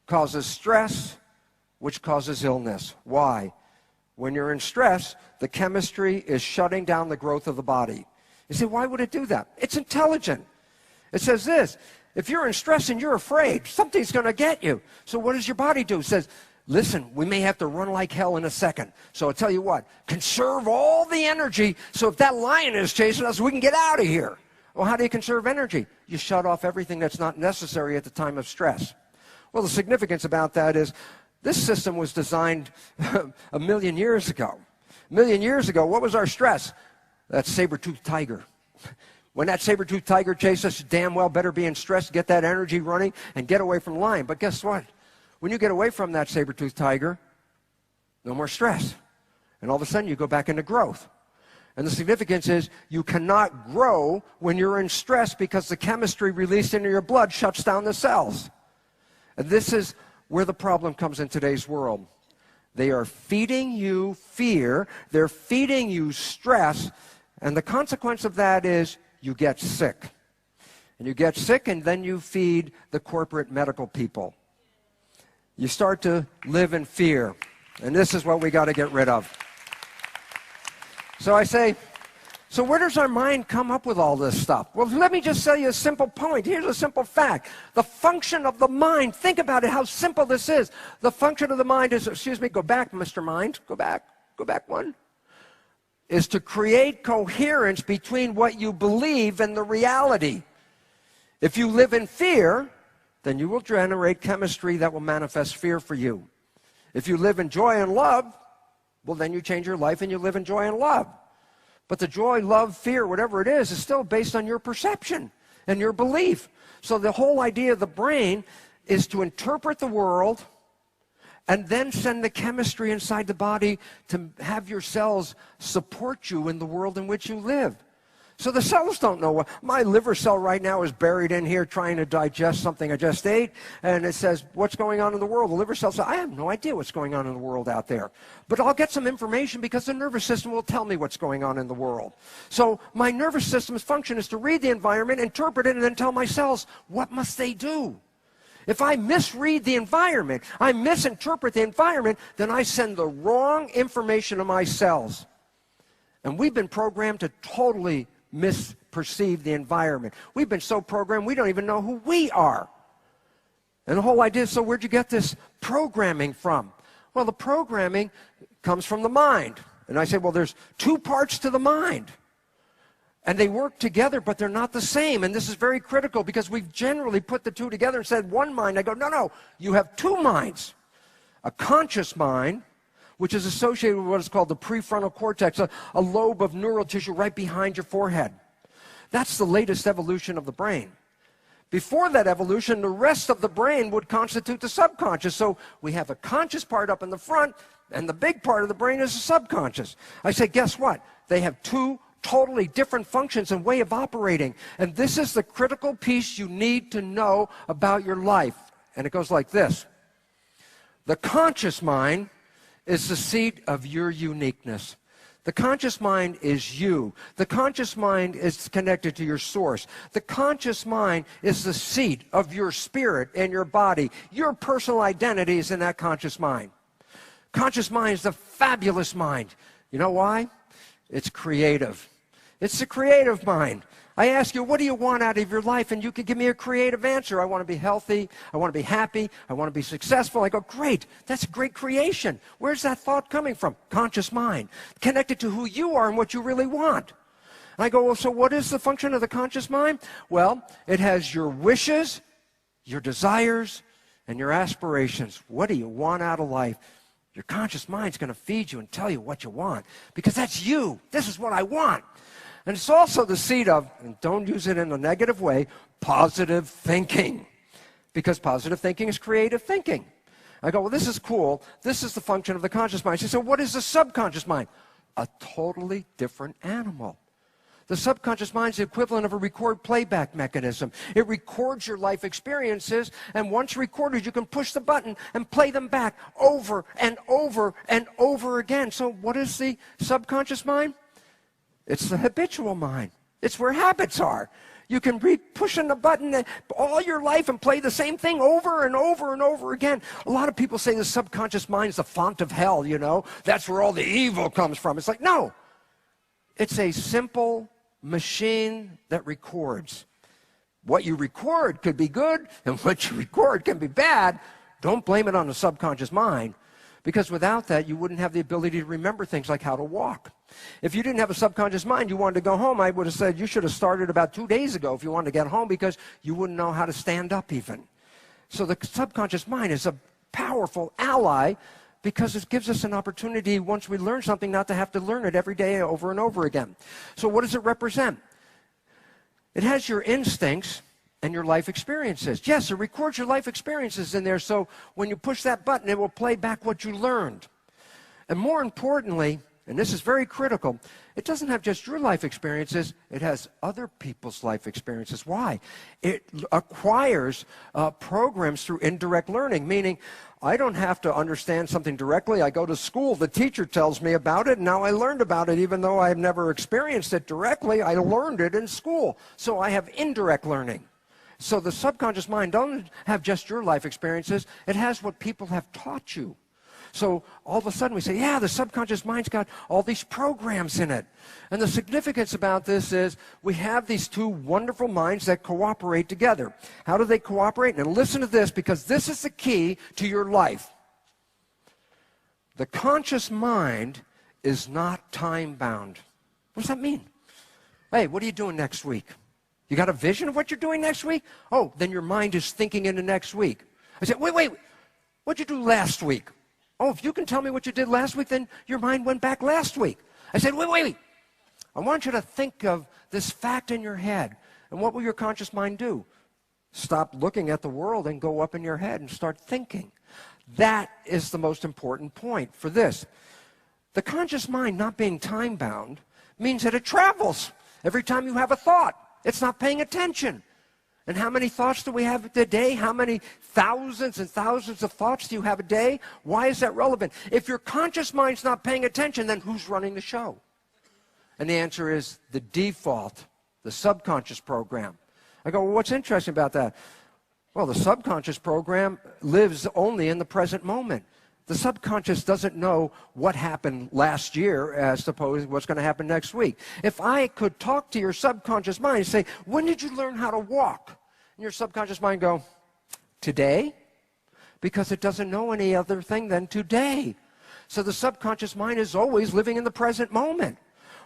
causes stress, which causes illness. Why? When you're in stress, the chemistry is shutting down the growth of the body. You say, why would it do that? It's intelligent. It says this, if you're in stress and you're afraid, something's going to get you. So what does your body do? It says, listen, we may have to run like hell in a second. So I'll tell you what, conserve all the energy so if that lion is chasing us, we can get out of here. Well, how do you conserve energy? You shut off everything that's not necessary at the time of stress. Well, the significance about that is this system was designed a million years ago. A million years ago, what was our stress? That saber-toothed tiger. When that saber-toothed tiger chased us, damn well better be in stress, get that energy running, and get away from the lion. But guess what? When you get away from that saber-toothed tiger, no more stress. And all of a sudden, you go back into growth. And the significance is you cannot grow when you're in stress because the chemistry released into your blood shuts down the cells. And this is where the problem comes in today's world. They are feeding you fear. They're feeding you stress. And the consequence of that is you get sick. And you get sick, and then you feed the corporate medical people. You start to live in fear. And this is what we got to get rid of. So I say, so where does our mind come up with all this stuff? Well, let me just tell you a simple point. Here's a simple fact. The function of the mind, think about it, how simple this is. The function of the mind is, excuse me, go back, Mr. Mind. Go back one. Is to create coherence between what you believe and the reality. If you live in fear, then you will generate chemistry that will manifest fear for you. If you live in joy and love, well, then you change your life and you live in joy and love. But the joy, love, fear, whatever it is still based on your perception and your belief. So the whole idea of the brain is to interpret the world and then send the chemistry inside the body to have your cells support you in the world in which you live. So the cells don't know what. My liver cell right now is buried in here trying to digest something I just ate, and it says, what's going on in the world? The liver cell says, I have no idea what's going on in the world out there. But I'll get some information because the nervous system will tell me what's going on in the world. So my nervous system's function is to read the environment, interpret it, and then tell my cells, what must they do? If I misread the environment, I misinterpret the environment, then I send the wrong information to my cells. And we've been programmed to totally misperceive the environment. We've been so programmed we don't even know who we are. And the whole idea is, so where'd you get this programming from? Well, the programming comes from the mind. And I say, well, there's two parts to the mind. And they work together, but they're not the same. And this is very critical because we've generally put the two together and said one mind. I go, no, you have two minds. A conscious mind, which is associated with what is called the prefrontal cortex, a lobe of neural tissue right behind your forehead. That's the latest evolution of the brain. Before that evolution, the rest of the brain would constitute the subconscious. So we have a conscious part up in the front, and the big part of the brain is the subconscious. I say, guess what? They have two totally different functions and way of operating. And this is the critical piece you need to know about your life. And it goes like this. The conscious mind is the seat of your uniqueness. The conscious mind is you. The conscious mind is connected to your source. The conscious mind is the seat of your spirit and your body. Your personal identity is in that conscious mind. Conscious mind is the fabulous mind. You know why? It's creative. It's the creative mind. I ask you, what do you want out of your life? And you can give me a creative answer. I want to be healthy. I want to be happy. I want to be successful. I go, great. That's great creation. Where's that thought coming from? Conscious mind. Connected to who you are and what you really want. And I go, well, so what is the function of the conscious mind? Well, it has your wishes, your desires, and your aspirations. What do you want out of life? Your conscious mind's going to feed you and tell you what you want. Because that's you. This is what I want. And it's also the seed of, and don't use it in a negative way, positive thinking. Because positive thinking is creative thinking. I go, well, this is cool. This is the function of the conscious mind. She said, what is the subconscious mind? A totally different animal. The subconscious mind is the equivalent of a record playback mechanism. It records your life experiences, and once recorded, you can push the button and play them back over and over and over again. So what is the subconscious mind? It's the habitual mind. It's where habits are. You can be pushing the button all your life and play the same thing over and over and over again. A lot of people say the subconscious mind is the font of hell, you know. That's where all the evil comes from. It's like, no. It's a simple machine that records. What you record could be good, and what you record can be bad. Don't blame it on the subconscious mind, because without that, you wouldn't have the ability to remember things like how to walk. If you didn't have a subconscious mind, you wanted to go home, I would have said you should have started about 2 days ago if you wanted to get home, because you wouldn't know how to stand up even. So the subconscious mind is a powerful ally, because it gives us an opportunity, once we learn something, not to have to learn it every day over and over again. So what does it represent? It has your instincts and your life experiences. Yes, it records your life experiences in there, so when you push that button, it will play back what you learned. And more importantly, and this is very critical, it doesn't have just your life experiences, it has other people's life experiences. Why? It acquires programs through indirect learning, meaning I don't have to understand something directly. I go to school, the teacher tells me about it, and now I learned about it. Even though I've never experienced it directly, I learned it in school. So I have indirect learning. So the subconscious mind doesn't have just your life experiences, it has what people have taught you. So all of a sudden we say, yeah, the subconscious mind's got all these programs in it. And the significance about this is we have these two wonderful minds that cooperate together. How do they cooperate? And listen to this, because this is the key to your life. The conscious mind is not time-bound. What does that mean? Hey, what are you doing next week? You got a vision of what you're doing next week? Oh, then your mind is thinking into next week. I said, wait, what'd you do last week? Oh, if you can tell me what you did last week, then your mind went back last week. I said, wait. I want you to think of this fact in your head. And what will your conscious mind do? Stop looking at the world and go up in your head and start thinking. That is the most important point for this. The conscious mind not being time-bound means that it travels. Every time you have a thought, it's not paying attention. And how many thoughts do we have a day? How many thousands and thousands of thoughts do you have a day? Why is that relevant? If your conscious mind's not paying attention, then who's running the show? And the answer is the default, the subconscious program. I go, well, what's interesting about that? Well, the subconscious program lives only in the present moment. The subconscious doesn't know what happened last year as opposed to what's going to happen next week. If I could talk to your subconscious mind and say, when did you learn how to walk? And your subconscious mind go, today? Because it doesn't know any other thing than today. So the subconscious mind is always living in the present moment.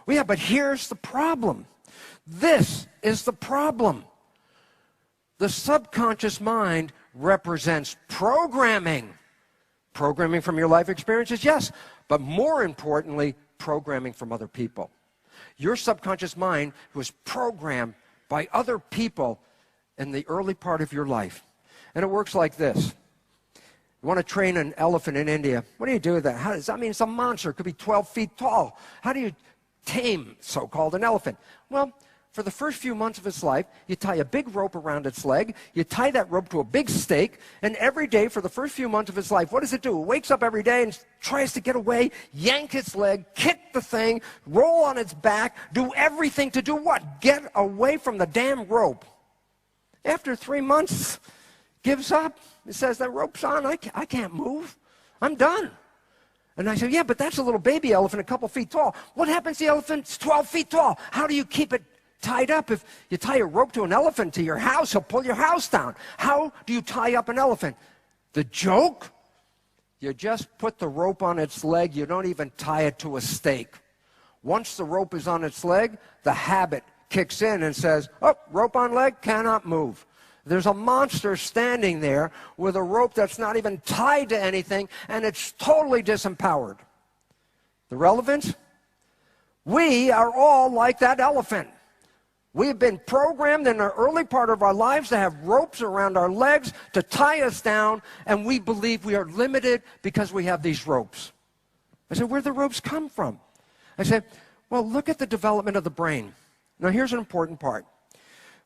Well, yeah, but here's the problem. This is the problem. The subconscious mind represents programming. Programming from your life experiences, yes, but more importantly, programming from other people. Your subconscious mind was programmed by other people in the early part of your life. And it works like this. You want to train an elephant in India. What do you do with that? How does that mean? It's a monster. It could be 12 feet tall. How do you tame, so-called, an elephant? Well, for the first few months of its life, you tie a big rope around its leg, you tie that rope to a big stake, and every day for the first few months of its life, what does it do? It wakes up every day and tries to get away, yank its leg, kick the thing, roll on its back, do everything to do what? Get away from the damn rope. After 3 months, gives up. It says, the rope's on, I can't move. I'm done. And I said, yeah, but that's a little baby elephant a couple feet tall. What happens to the elephant's 12 feet tall? How do you keep it tied up? If you tie a rope to an elephant to your house, he'll pull your house down. How do you tie up an elephant? The joke? You just put the rope on its leg. You don't even tie it to a stake. Once the rope is on its leg, the habit kicks in and says, oh, rope on leg, cannot move. There's a monster standing there with a rope that's not even tied to anything, and it's totally disempowered. The relevance? We are all like that elephant. We've been programmed in the early part of our lives to have ropes around our legs to tie us down, and we believe we are limited because we have these ropes. I said, where'd the ropes come from? I said, well, look at the development of the brain. Now, here's an important part.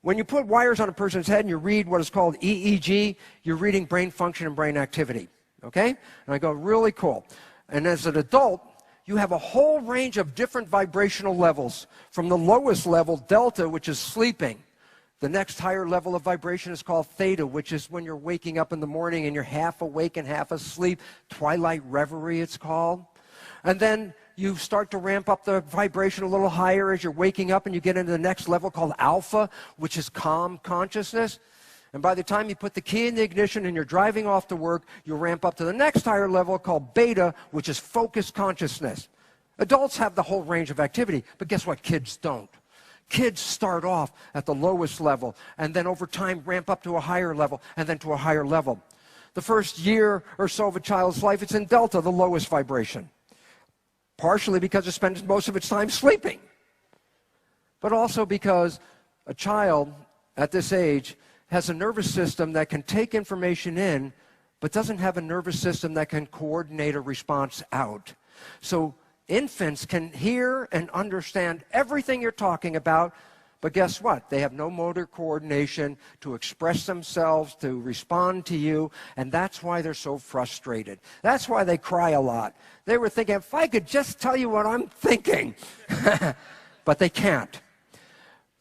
When you put wires on a person's head and you read what is called EEG, you're reading brain function and brain activity, okay? And I go, really cool. And as an adult, you have a whole range of different vibrational levels. From the lowest level, delta, which is sleeping. The next higher level of vibration is called theta, which is when you're waking up in the morning and you're half awake and half asleep. Twilight reverie, it's called. And then you start to ramp up the vibration a little higher as you're waking up, and you get into the next level called alpha, which is calm consciousness. And by the time you put the key in the ignition and you're driving off to work, you ramp up to the next higher level called beta, which is focused consciousness. Adults have the whole range of activity, but guess what? Kids don't. Kids start off at the lowest level, and then over time ramp up to a higher level, and then to a higher level. The first year or so of a child's life, it's in delta, the lowest vibration. Partially because it spends most of its time sleeping, but also because a child at this age has a nervous system that can take information in, but doesn't have a nervous system that can coordinate a response out. So infants can hear and understand everything you're talking about, but guess what? They have no motor coordination to express themselves, to respond to you, and that's why they're so frustrated. That's why they cry a lot. They were thinking, if I could just tell you what I'm thinking. But they can't.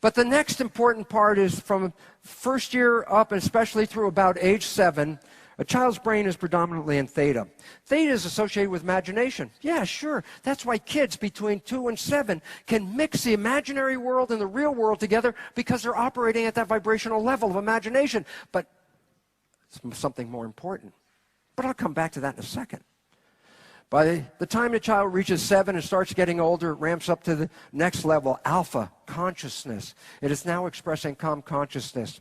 But the next important part is from first year up, and especially through about age 7, a child's brain is predominantly in theta. Theta is associated with imagination. Yeah, sure. That's why kids between 2 and 7 can mix the imaginary world and the real world together because they're operating at that vibrational level of imagination. But it's something more important. But I'll come back to that in a second. By the time the child reaches 7 and starts getting older, it ramps up to the next level, alpha, consciousness. It is now expressing calm consciousness.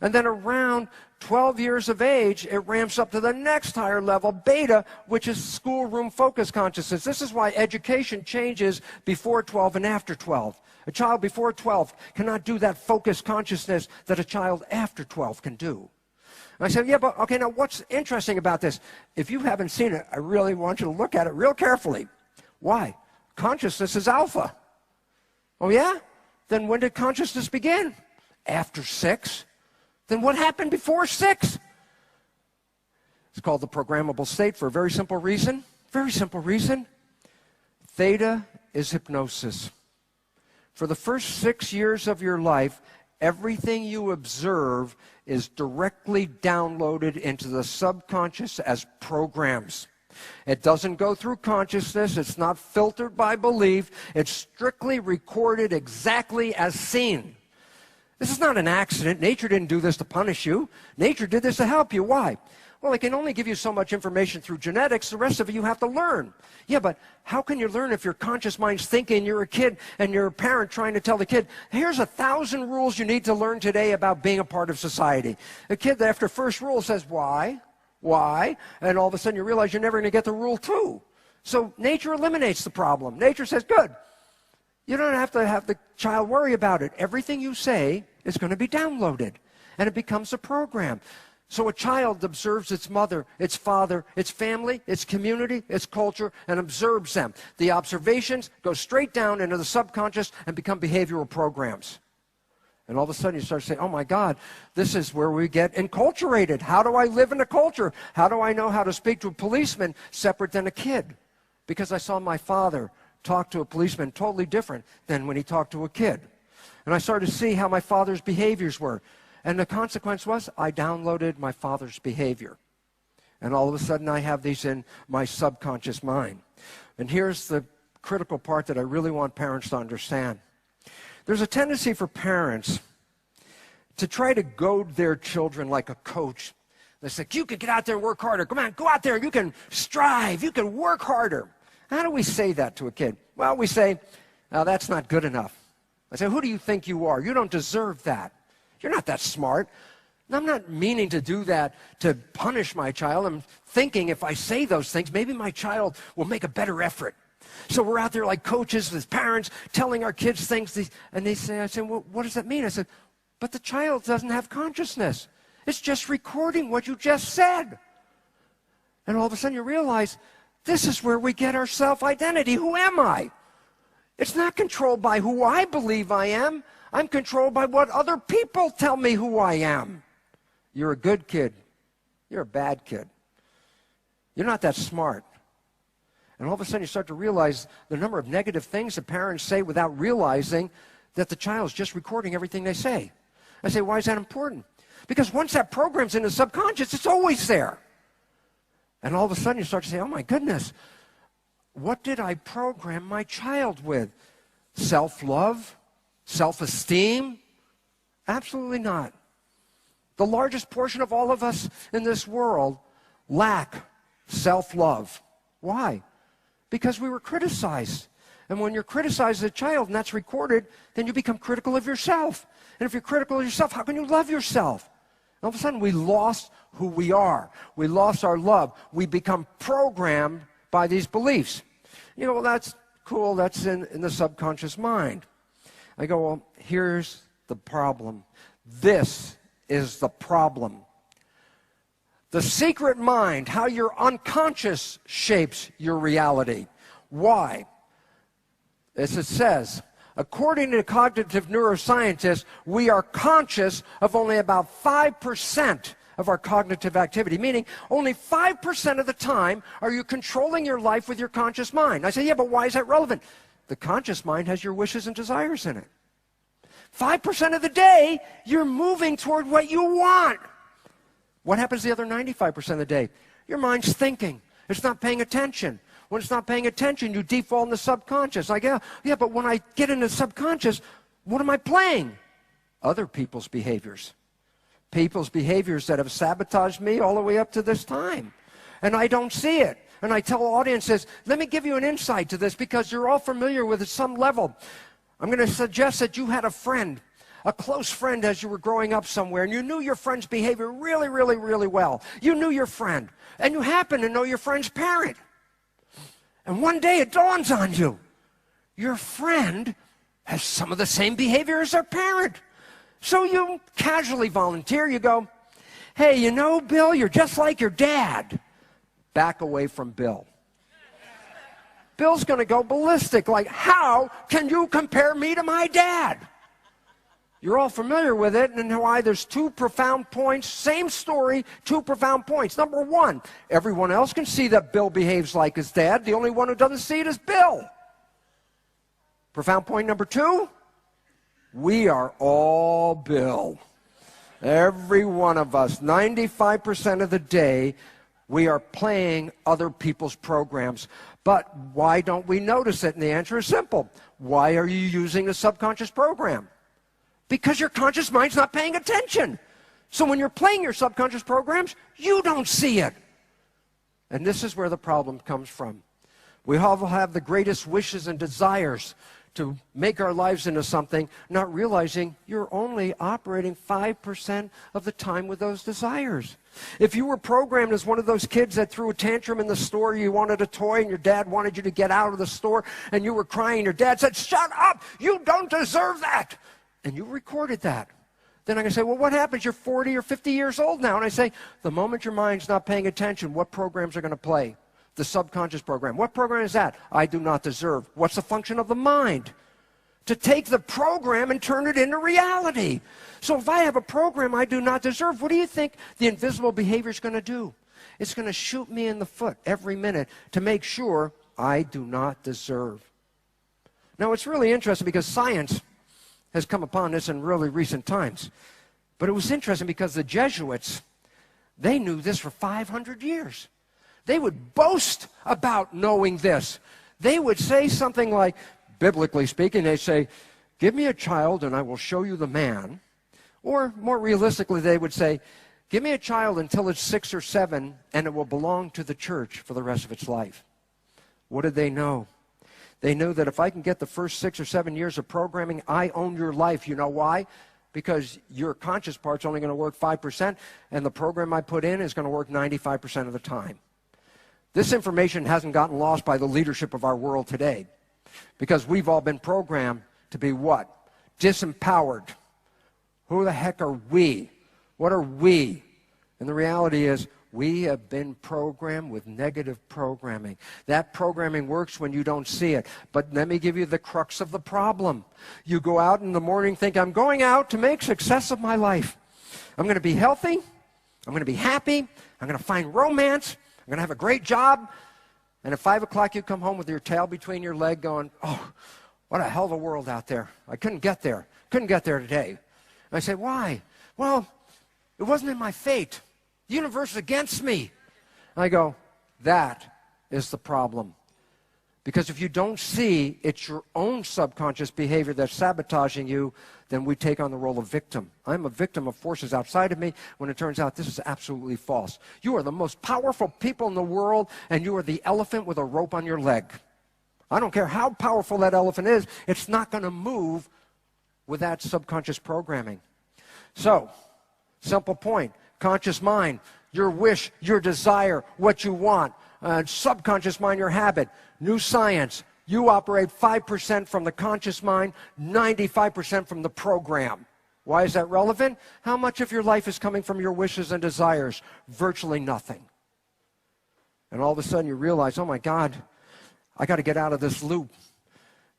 And then around 12 years of age, it ramps up to the next higher level, beta, which is schoolroom focus consciousness. This is why education changes before 12 and after 12. A child before 12 cannot do that focus consciousness that a child after 12 can do. And I said, yeah, but okay, now what's interesting about this? If you haven't seen it, I really want you to look at it real carefully. Why? Consciousness is alpha. Oh, yeah? Then when did consciousness begin? After 6. Then what happened before 6? It's called the programmable state for a very simple reason. Very simple reason. Theta is hypnosis. For the first 6 years of your life, everything you observe is directly downloaded into the subconscious as programs. It doesn't go through consciousness. It's not filtered by belief. It's strictly recorded exactly as seen. This is not an accident. Nature didn't do this to punish you. Nature did this to help you. Why? Well, it can only give you so much information through genetics. The rest of it you have to learn. Yeah, but how can you learn if your conscious mind's thinking, you're a kid, and you're a parent trying to tell the kid, here's 1,000 rules you need to learn today about being a part of society. A kid that after first rule says, why? Why? And all of a sudden you realize you're never going to get to rule 2. So nature eliminates the problem. Nature says, good. You don't have to have the child worry about it. Everything you say is going to be downloaded, and it becomes a program. So a child observes its mother, its father, its family, its community, its culture, and observes them. The observations go straight down into the subconscious and become behavioral programs. And all of a sudden you start saying, oh my God, this is where we get enculturated. How do I live in a culture? How do I know how to speak to a policeman separate than a kid? Because I saw my father talk to a policeman totally different than when he talked to a kid. And I started to see how my father's behaviors were. And the consequence was I downloaded my father's behavior. And all of a sudden I have these in my subconscious mind. And here's the critical part that I really want parents to understand. There's a tendency for parents to try to goad their children like a coach. They say, you can get out there and work harder. Come on, go out there. You can strive. You can work harder. How do we say that to a kid? Well, we say, oh, that's not good enough. I say, who do you think you are? You don't deserve that. You're not that smart. And I'm not meaning to do that to punish my child. I'm thinking if I say those things, maybe my child will make a better effort. So we're out there like coaches as parents telling our kids things. And I say, well, what does that mean? I said, but the child doesn't have consciousness. It's just recording what you just said. And all of a sudden you realize this is where we get our self-identity. Who am I? It's not controlled by who I believe I am. I'm controlled by what other people tell me who I am. You're a good kid. You're a bad kid. You're not that smart. And all of a sudden you start to realize the number of negative things that parents say without realizing that the child's just recording everything they say. I say, why is that important? Because once that program's in the subconscious, it's always there. And all of a sudden you start to say, oh my goodness, what did I program my child with? Self-love? Self-esteem? Absolutely not. The largest portion of all of us in this world lack self-love. Why? Because we were criticized. And when you're criticized as a child and that's recorded, then you become critical of yourself. And if you're critical of yourself, how can you love yourself? And all of a sudden we lost who we are. We lost our love. We become programmed by these beliefs. You know, well, that's cool. That's in the subconscious mind. I go, well, here's the problem. This is the problem. The secret mind, how your unconscious shapes your reality. Why? As it says, according to cognitive neuroscientists, we are conscious of only about 5% of our cognitive activity, meaning only 5% of the time are you controlling your life with your conscious mind. I say, yeah, but why is that relevant? The conscious mind has your wishes and desires in it. 5% of the day, you're moving toward what you want. What happens the other 95% of the day? Your mind's thinking. It's not paying attention. When it's not paying attention, you default in the subconscious. Like, yeah, but when I get in the subconscious, what am I playing? Other people's behaviors. People's behaviors that have sabotaged me all the way up to this time. And I don't see it. And I tell audiences, let me give you an insight to this because you're all familiar with it at some level. I'm going to suggest that you had a friend, a close friend as you were growing up somewhere, and you knew your friend's behavior really, really, really well. You knew your friend, and you happen to know your friend's parent. And one day it dawns on you, your friend has some of the same behavior as their parent. So you casually volunteer, you go, hey, you know, Bill, you're just like your dad. Back away from Bill. Bill's going to go ballistic, like, how can you compare me to my dad? You're all familiar with it, and why there's two profound points, same story, two profound points. Number one, everyone else can see that Bill behaves like his dad. The only one who doesn't see it is Bill. Profound point number two, we are all Bill. Every one of us, 95% of the day, we are playing other people's programs. But why don't we notice it? And the answer is simple. Why are you using the subconscious program? Because your conscious mind's not paying attention. So when you're playing your subconscious programs, you don't see it. And this is where the problem comes from. We all have the greatest wishes and desires to make our lives into something, not realizing you're only operating 5% of the time with those desires. If you were programmed as one of those kids that threw a tantrum in the store, you wanted a toy and your dad wanted you to get out of the store and you were crying, your dad said, shut up, you don't deserve that. And you recorded that. Then I can say, well, what happens? You're 40 or 50 years old now. And I say, the moment your mind's not paying attention, what programs are going to play? The subconscious program. What program is that? I do not deserve. What's the function of the mind? To take the program and turn it into reality. So if I have a program I do not deserve, what do you think the invisible behavior is going to do? It's going to shoot me in the foot every minute to make sure I do not deserve. Now it's really interesting because science has come upon this in really recent times. But it was interesting because the Jesuits, They knew this for 500 years. They would boast about knowing this. They would say something like, biblically speaking, they say, give me a child and I will show you the man. Or more realistically, they would say, give me a child until it's 6 or 7 and it will belong to the church for the rest of its life. What did they know? They knew that if I can get the first 6 or 7 years of programming, I own your life. You know why? Because your conscious part's only going to work 5%, and the program I put in is going to work 95% of the time. This information hasn't gotten lost by the leadership of our world today, because we've all been programmed to be what? Disempowered. Who the heck are we? What are we? And the reality is, we have been programmed with negative programming. That programming works when you don't see it. But let me give you the crux of the problem. You go out in the morning, think, I'm going out to make success of my life. I'm going to be healthy. I'm going to be happy. I'm going to find romance. I'm going to have a great job. And at 5 o'clock, you come home with your tail between your leg going, oh, what a hell of a world out there. I couldn't get there. Couldn't get there today. And I say, why? Well, it wasn't in my fate. The universe is against me. I go, that is the problem. Because if you don't see it's your own subconscious behavior that's sabotaging you, then we take on the role of victim. I'm a victim of forces outside of me, when it turns out this is absolutely false. You are the most powerful people in the world, and you are the elephant with a rope on your leg. I don't care how powerful that elephant is, it's not going to move with that subconscious programming. So, simple point. Conscious mind, your wish, your desire, what you want. Subconscious mind, your habit. New science, you operate 5% from the conscious mind, 95% from the program. Why is that relevant? How much of your life is coming from your wishes and desires? Virtually nothing. And all of a sudden you realize, oh my God, I got to get out of this loop.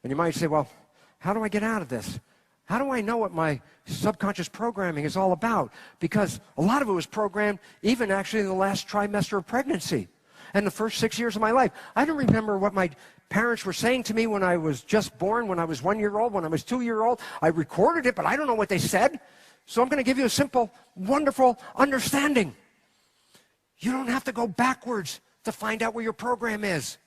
And you might say, well, how do I get out of this? How do I know what my subconscious programming is all about? Because a lot of it was programmed even actually in the last trimester of pregnancy and the first 6 years of my life. I don't remember what my parents were saying to me when I was just born, when I was 1 year old, when I was 2 year old. I recorded it, but I don't know what they said. So I'm going to give you a simple, wonderful understanding. You don't have to go backwards to find out where your program is.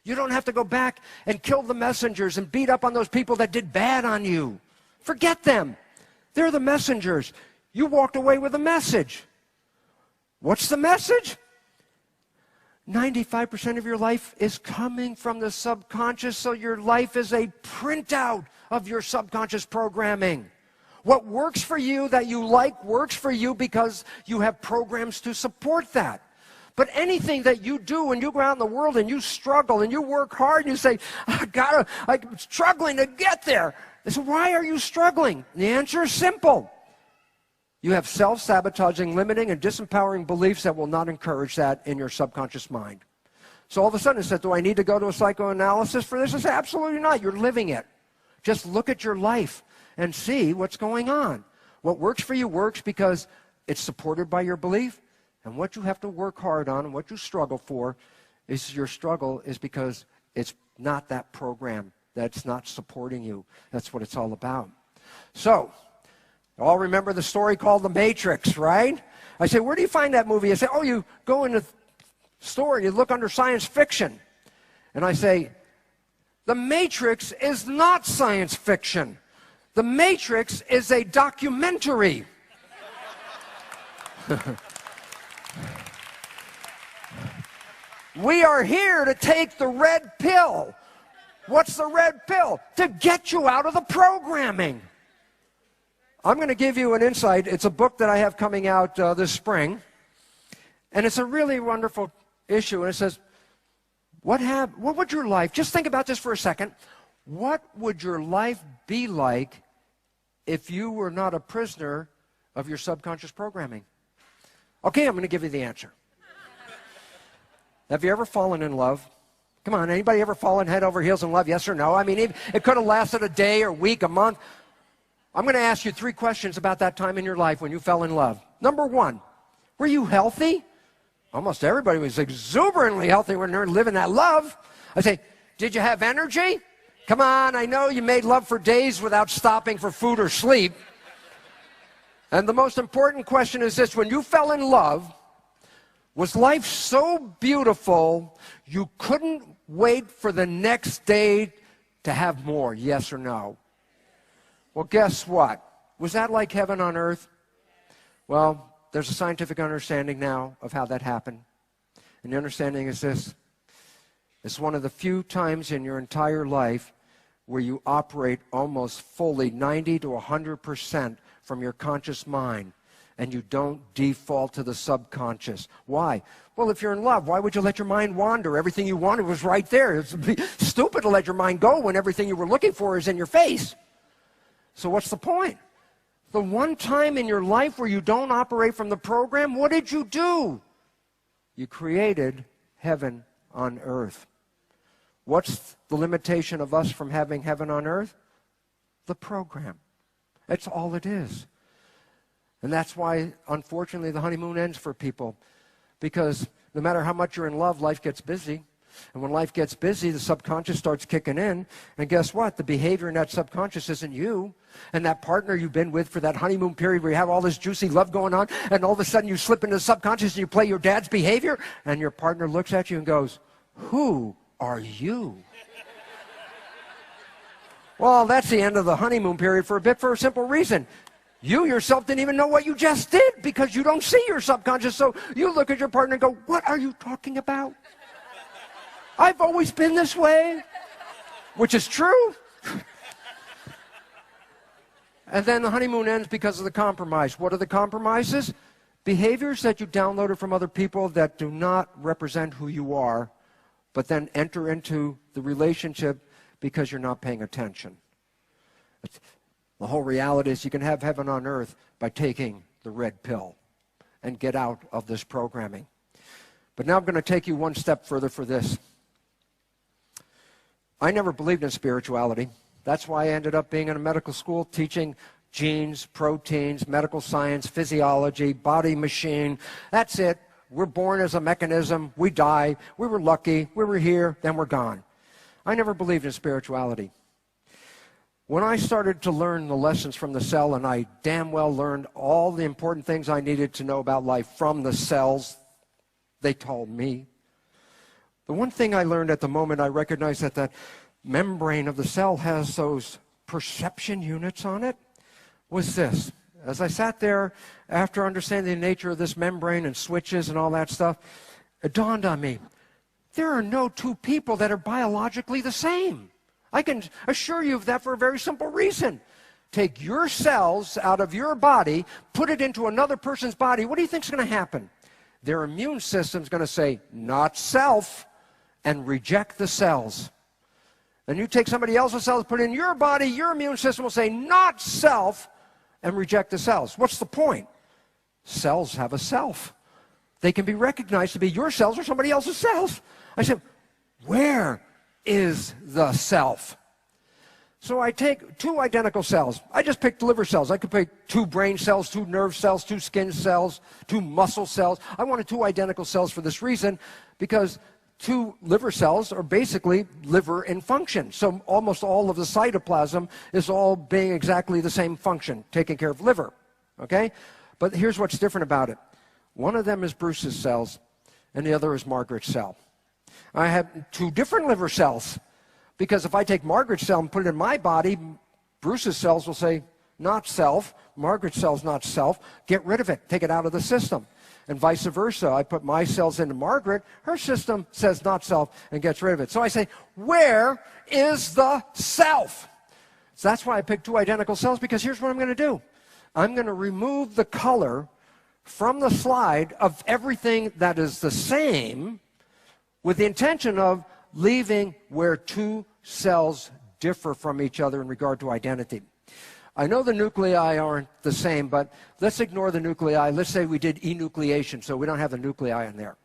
You don't have to go back and kill the messengers and beat up on those people that did bad on you. Forget them. They're the messengers. You walked away with a message. What's the message? 95% of your life is coming from the subconscious, so your life is a printout of your subconscious programming. What works for you that you like works for you because you have programs to support that. But anything that you do when you go out in the world and you struggle and you work hard and you say, I'm struggling to get there. They say, why are you struggling? And the answer is simple. You have self-sabotaging, limiting, and disempowering beliefs that will not encourage that in your subconscious mind. So all of a sudden it said, do I need to go to a psychoanalysis for this? I say, absolutely not. You're living it. Just look at your life and see what's going on. What works for you works because it's supported by your belief. And what you have to work hard on and what you struggle for is your struggle is because it's not that program. That's not supporting you. That's what it's all about. So, you all remember the story called The Matrix, right? I say, where do you find that movie? I say, oh, you go in the store and you look under science fiction. And I say, The Matrix is not science fiction. The Matrix is a documentary. We are here to take the red pill. What's the red pill? To get you out of the programming. I'm going to give you an insight. It's a book that I have coming out this spring. And it's a really wonderful issue. And it says, what would your life, just think about this for a second. What would your life be like if you were not a prisoner of your subconscious programming? Okay, I'm going to give you the answer. Have you ever fallen in love? Come on, anybody ever fallen head over heels in love, yes or no? I mean, it could have lasted a day or week, a month. I'm going to ask you 3 questions about that time in your life when you fell in love. Number 1, were you healthy? Almost everybody was exuberantly healthy when they're living that love. I say, did you have energy? Come on, I know you made love for days without stopping for food or sleep. And the most important question is this, when you fell in love, Was life so beautiful you couldn't wait for the next day to have more? Yes or no? Well, guess what? Was that like heaven on earth? Well, there's a scientific understanding now of how that happened. And the understanding is this. It's one of the few times in your entire life where you operate almost fully 90 to 100% from your conscious mind, and you don't default to the subconscious. Why? Well, if you're in love, why would you let your mind wander? Everything you wanted was right there. It's stupid to let your mind go when everything you were looking for is in your face. So what's the point? The one time in your life where you don't operate from the program, what did you do? You created heaven on earth. What's the limitation of us from having heaven on earth? The program. That's all it is. And that's why, unfortunately, the honeymoon ends for people. Because no matter how much you're in love, life gets busy. And when life gets busy, the subconscious starts kicking in. And guess what? The behavior in that subconscious isn't you. And that partner you've been with for that honeymoon period where you have all this juicy love going on, and all of a sudden you slip into the subconscious and you play your dad's behavior, and your partner looks at you and goes, "Who are you?" Well, that's the end of the honeymoon period for a bit, for a simple reason. You yourself didn't even know what you just did because you don't see your subconscious. So you look at your partner and go, "What are you talking about? I've always been this way," which is true. And then the honeymoon ends because of the compromise. What are the compromises? Behaviors that you downloaded from other people that do not represent who you are, but then enter into the relationship because you're not paying attention. The whole reality is you can have heaven on earth by taking the red pill and get out of this programming. But now I'm going to take you one step further for this. I never believed in spirituality. That's why I ended up being in a medical school teaching genes, proteins, medical science, physiology, body machine. That's it. We're born as a mechanism. We die. We were lucky. We were here. Then we're gone. I never believed in spirituality. When I started to learn the lessons from the cell, and I damn well learned all the important things I needed to know about life from the cells, they told me. The one thing I learned at the moment, I recognized that the membrane of the cell has those perception units on it, was this. As I sat there, after understanding the nature of this membrane and switches and all that stuff, it dawned on me, there are no two people that are biologically the same. I can assure you of that for a very simple reason. Take your cells out of your body, put it into another person's body, what do you think is going to happen? Their immune system is going to say, "Not self," and reject the cells. And you take somebody else's cells, put it in your body, your immune system will say, "Not self," and reject the cells. What's the point? Cells have a self. They can be recognized to be your cells or somebody else's cells. I said, where is the self? So I take two identical cells. I just picked liver cells. I could pick two brain cells, two nerve cells, two skin cells, two muscle cells. I wanted two identical cells for this reason, because two liver cells are basically liver in function. So almost all of the cytoplasm is all being exactly the same function, taking care of liver, okay? But here's what's different about it. One of them is Bruce's cells, and the other is Margaret's cell. I have two different liver cells, because if I take Margaret's cell and put it in my body, Bruce's cells will say, "Not self." Margaret's cells, "Not self." Get rid of it. Take it out of the system. And vice versa. I put my cells into Margaret. Her system says "not self" and gets rid of it. So I say, where is the self? So that's why I picked two identical cells, because here's what I'm going to do. I'm going to remove the color from the slide of everything that is the same, with the intention of leaving where two cells differ from each other in regard to identity. I know the nuclei aren't the same, but let's ignore the nuclei. Let's say we did enucleation, so we don't have the nuclei in there.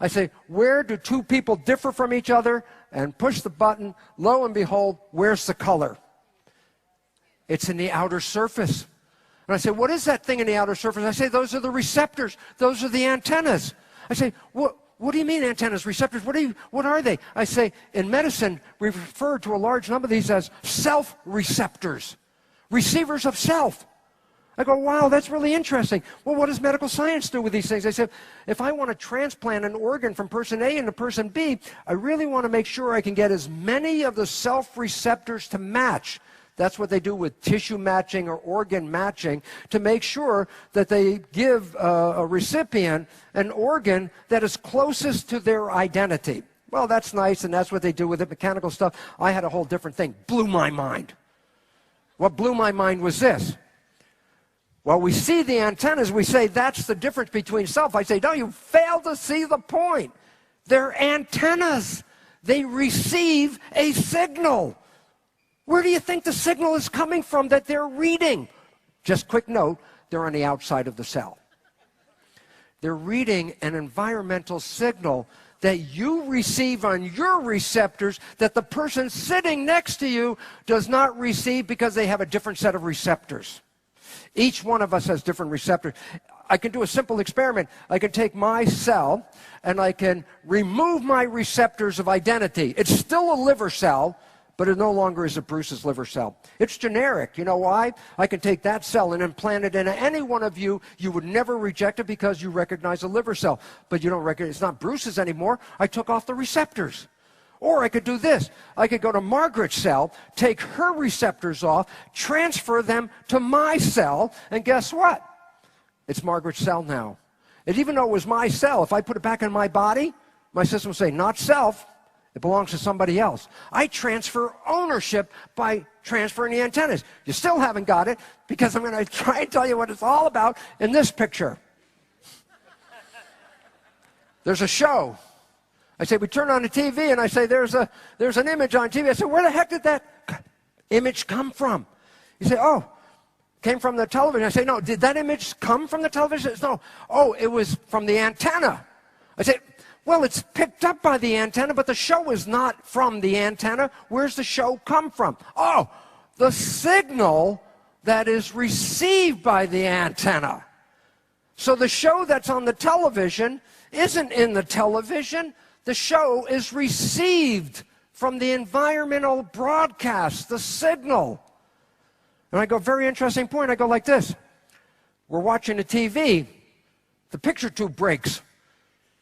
I say, where do two people differ from each other? And push the button. Lo and behold, where's the color? It's in the outer surface. And I say, what is that thing in the outer surface? I say, those are the receptors. Those are the antennas. I say, what do you mean antennas, receptors? What are they? I say, in medicine, we refer to a large number of these as self-receptors. Receivers of self. I go, wow, that's really interesting. Well, what does medical science do with these things? I said, if I want to transplant an organ from person A into person B, I really want to make sure I can get as many of the self-receptors to match. That's what they do with tissue matching or organ matching, to make sure that they give a recipient an organ that is closest to their identity. Well, that's nice, and that's what they do with it, mechanical stuff. I had a whole different thing. Blew my mind. What blew my mind was this. Well, we see the antennas, we say that's the difference between self. I say, no, you fail to see the point. They're antennas. They receive a signal. Where do you think the signal is coming from that they're reading? Just quick note, they're on the outside of the cell. They're reading an environmental signal that you receive on your receptors that the person sitting next to you does not receive because they have a different set of receptors. Each one of us has different receptors. I can do a simple experiment. I can take my cell and I can remove my receptors of identity. It's still a liver cell, but it no longer is a Bruce's liver cell. It's generic. You know why? I can take that cell and implant it into any one of you. You would never reject it because you recognize a liver cell. But you don't recognize, it's not Bruce's anymore. I took off the receptors. Or I could do this. I could go to Margaret's cell, take her receptors off, transfer them to my cell, and guess what? It's Margaret's cell now. And even though it was my cell, if I put it back in my body, my system will say, not self, it belongs to somebody else. I transfer ownership by transferring the antennas. You still haven't got it, because I'm going to try and tell you what it's all about in this picture. There's a show. I say, we turn on the TV, and I say, there's an image on TV. I say, where the heck did that image come from? You say, oh, came from the television. I say, no, did that image come from the television? No. Oh, it was from the antenna. I say, well, it's picked up by the antenna, but the show is not from the antenna. Where's the show come from? Oh, the signal that is received by the antenna. So the show that's on the television isn't in the television. The show is received from the environmental broadcast, the signal. And I go, very interesting point. I go like this. We're watching the TV. The picture tube breaks.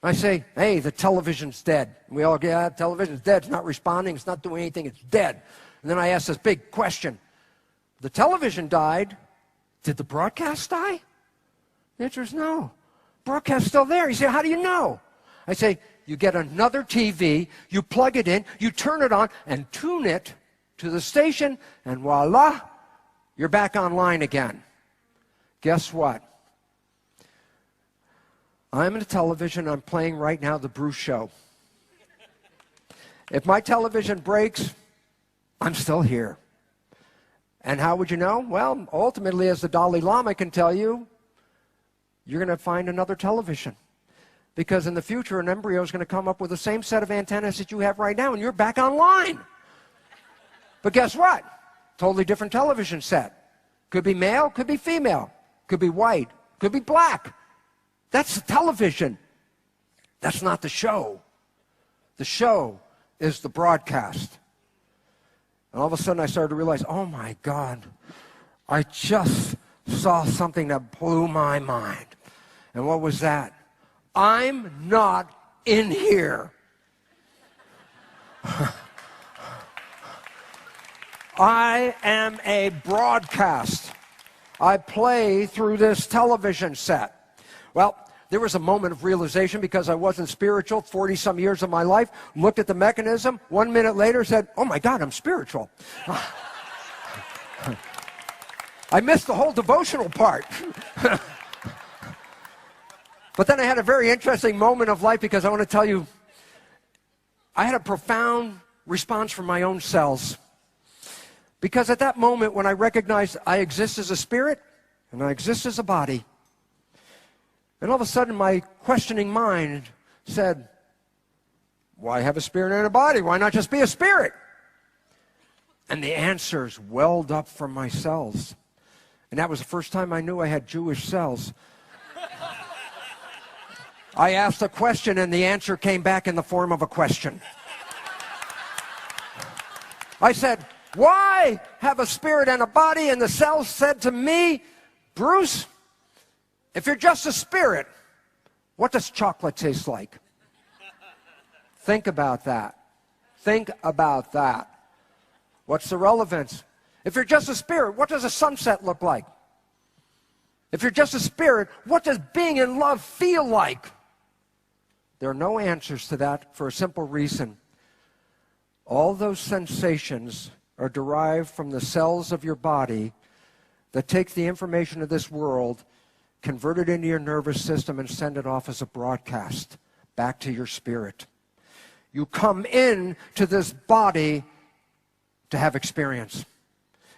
I say, hey, the television's dead. And we all go, yeah, television's dead. It's not responding. It's not doing anything. It's dead. And then I ask this big question. The television died. Did the broadcast die? The answer is no. Broadcast's still there. You say, how do you know? I say, you get another TV, you plug it in, you turn it on, and tune it to the station, and voila, you're back online again. Guess what? I'm in the television, I'm playing right now The Bruce Show. If my television breaks, I'm still here. And how would you know? Well, ultimately, as the Dalai Lama can tell you, you're going to find another television. Because in the future, an embryo is going to come up with the same set of antennas that you have right now, and you're back online. But guess what? Totally different television set. Could be male, could be female, could be white, could be black. That's the television. That's not the show. The show is the broadcast. And all of a sudden I started to realize, oh my God, I just saw something that blew my mind. And what was that? I'm not in here. I am a broadcast. I play through this television set. Well, there was a moment of realization because I wasn't spiritual 40-some years of my life. Looked at the mechanism. 1 minute later said, oh my God, I'm spiritual. I missed the whole devotional part. But then I had a very interesting moment of life because I want to tell you, I had a profound response from my own cells. Because at that moment when I recognized I exist as a spirit and I exist as a body, and all of a sudden my questioning mind said, why have a spirit and a body? Why not just be a spirit? And the answers welled up from my cells. And that was the first time I knew I had Jewish cells. I asked a question and the answer came back in the form of a question. I said, why have a spirit and a body? And the cells said to me, Bruce, if you're just a spirit, what does chocolate taste like? Think about that. Think about that. What's the relevance? If you're just a spirit, what does a sunset look like? If you're just a spirit, what does being in love feel like? There are no answers to that for a simple reason. All those sensations are derived from the cells of your body that take the information of this world, convert it into your nervous system, and send it off as a broadcast back to your spirit. You come in to this body to have experience.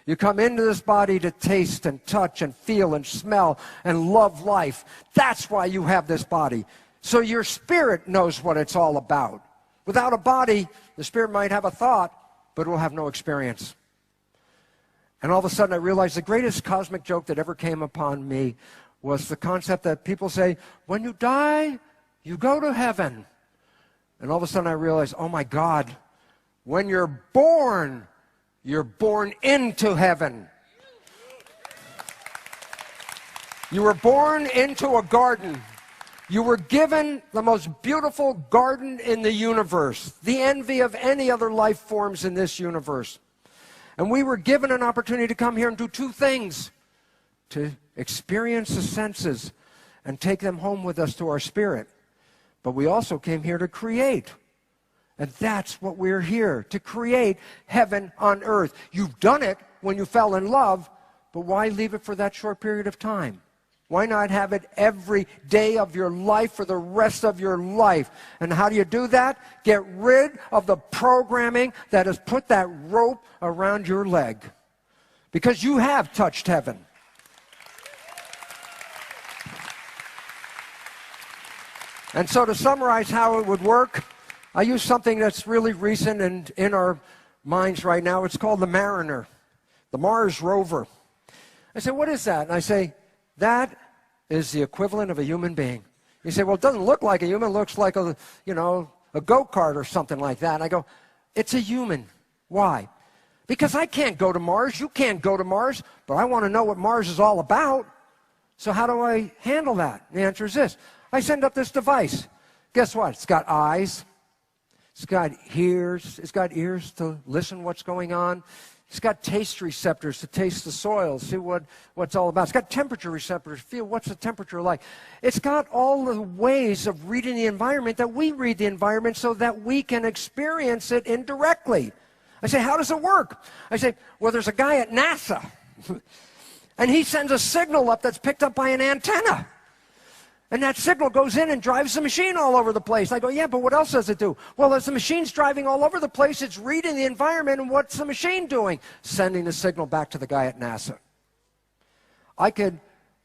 You come into this body to taste and touch and feel and smell and love life. That's why you have this body. So your spirit knows what it's all about. Without a body, the spirit might have a thought, but it will have no experience. And all of a sudden I realized the greatest cosmic joke that ever came upon me was the concept that people say, when you die, you go to heaven. And all of a sudden I realized, oh my God, when you're born into heaven. You were born into a garden. You were given the most beautiful garden in the universe, the envy of any other life forms in this universe. And we were given an opportunity to come here and do two things: to experience the senses and take them home with us to our spirit. But we also came here to create. And that's what we're here, to create heaven on earth. You've done it when you fell in love, but why leave it for that short period of time? Why not have it every day of your life for the rest of your life? And how do you do that? Get rid of the programming that has put that rope around your leg. Because you have touched heaven. And so to summarize how it would work, I use something that's really recent and in our minds right now. It's called the Mariner, the Mars rover. I say, what is that? And I say, that is the equivalent of a human being. You say, well, it doesn't look like a human. It looks like a go-kart or something like that. And I go, it's a human. Why? Because I can't go to Mars. You can't go to Mars. But I want to know what Mars is all about. So how do I handle that? The answer is this. I send up this device. Guess what? It's got eyes. It's got ears. It's got ears to listen what's going on. It's got taste receptors to taste the soil, see what's all about. It's got temperature receptors, feel what's the temperature like. It's got all the ways of reading the environment that we read the environment so that we can experience it indirectly. I say, how does it work? I say, well, there's a guy at NASA, and he sends a signal up that's picked up by an antenna. And that signal goes in and drives the machine all over the place. I go, yeah, but what else does it do? Well, as the machine's driving all over the place, it's reading the environment, and what's the machine doing? Sending the signal back to the guy at NASA. I could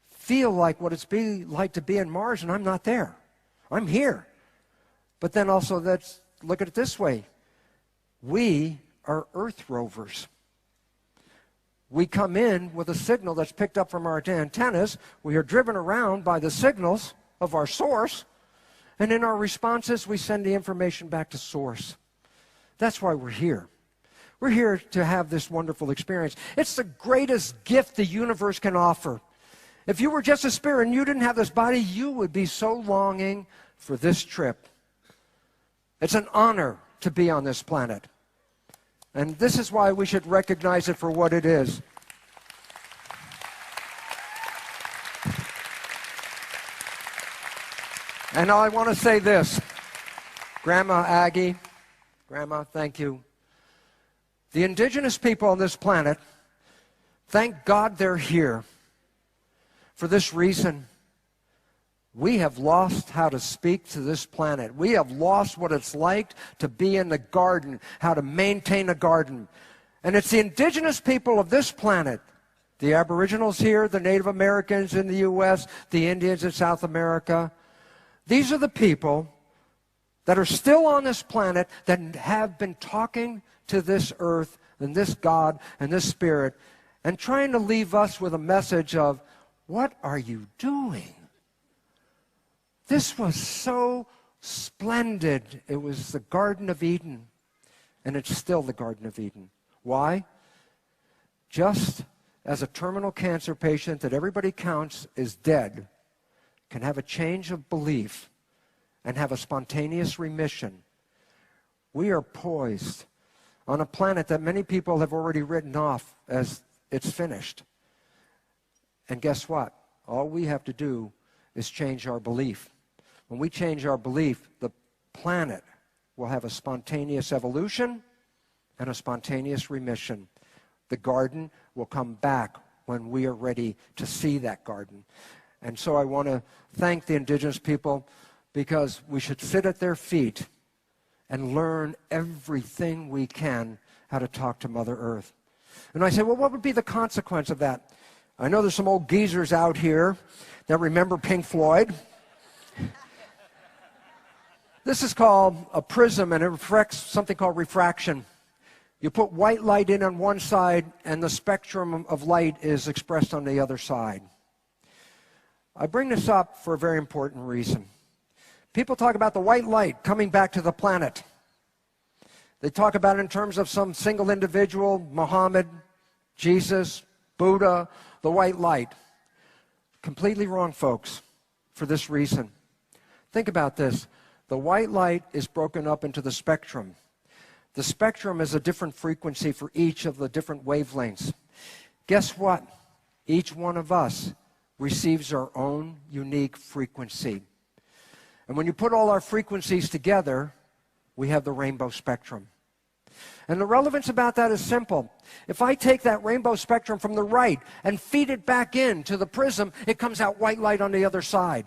feel like what it's like to be in Mars, and I'm not there. I'm here. But then also, let's look at it this way. We are Earth rovers. We come in with a signal that's picked up from our antennas. We are driven around by the signals of our source. And in our responses, we send the information back to source. That's why we're here. We're here to have this wonderful experience. It's the greatest gift the universe can offer. If you were just a spirit and you didn't have this body, you would be so longing for this trip. It's an honor to be on this planet. And this is why we should recognize it for what it is. And I want to say this. Grandma Aggie, Grandma, thank you. The indigenous people on this planet, thank God they're here. For this reason, we have lost how to speak to this planet. We have lost what it's like to be in the garden, how to maintain a garden. And it's the indigenous people of this planet, the Aboriginals here, the Native Americans in the U.S., the Indians in South America. These are the people that are still on this planet that have been talking to this earth and this God and this spirit and trying to leave us with a message of, what are you doing? This was so splendid. It was the Garden of Eden, and it's still the Garden of Eden. Why? Just as a terminal cancer patient that everybody counts is dead can have a change of belief and have a spontaneous remission, we are poised on a planet that many people have already written off as it's finished. And guess what? All we have to do is change our belief. When we change our belief, the planet will have a spontaneous evolution and a spontaneous remission. The garden will come back when we are ready to see that garden. And so I want to thank the indigenous people, because we should sit at their feet and learn everything we can how to talk to Mother Earth. And I say, well, what would be the consequence of that? I know there's some old geezers out here that remember Pink Floyd. This is called a prism, and it reflects something called refraction. You put white light in on one side, and the spectrum of light is expressed on the other side. I bring this up for a very important reason. People talk about the white light coming back to the planet. They talk about it in terms of some single individual, Muhammad, Jesus, Buddha, the white light. Completely wrong, folks, for this reason. Think about this. The white light is broken up into the spectrum. The spectrum is a different frequency for each of the different wavelengths. Guess what? Each one of us receives our own unique frequency. And when you put all our frequencies together, we have the rainbow spectrum. And the relevance about that is simple. If I take that rainbow spectrum from the right and feed it back into the prism, it comes out white light on the other side.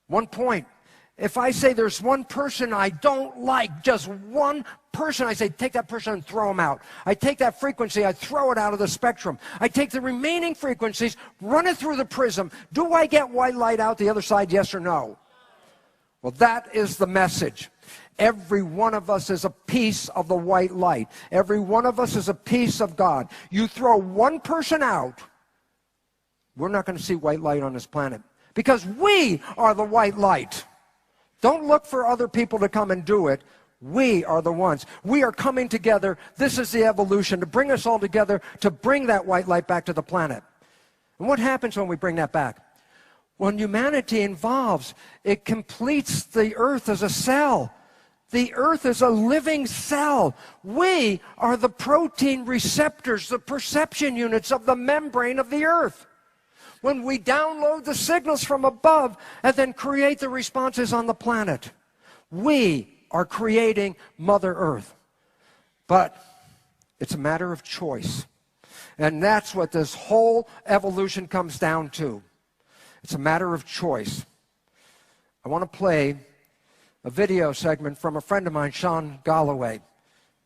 One point. If I say there's one person I don't like, just one person, I say take that person and throw them out. I take that frequency, I throw it out of the spectrum. I take the remaining frequencies, run it through the prism. Do I get white light out the other side, yes or no? Well, that is the message. Every one of us is a piece of the white light. Every one of us is a piece of God. You throw one person out, we're not going to see white light on this planet, because we are the white light. Don't look for other people to come and do it. We are the ones. We are coming together. This is the evolution, to bring us all together, to bring that white light back to the planet. And what happens when we bring that back? When humanity evolves, it completes the earth as a cell. The earth is a living cell. We are the protein receptors, the perception units of the membrane of the earth. When we download the signals from above and then create the responses on the planet, we are creating Mother Earth. But it's a matter of choice. And that's what this whole evolution comes down to. It's a matter of choice. I want to play a video segment from a friend of mine, Sean Galloway.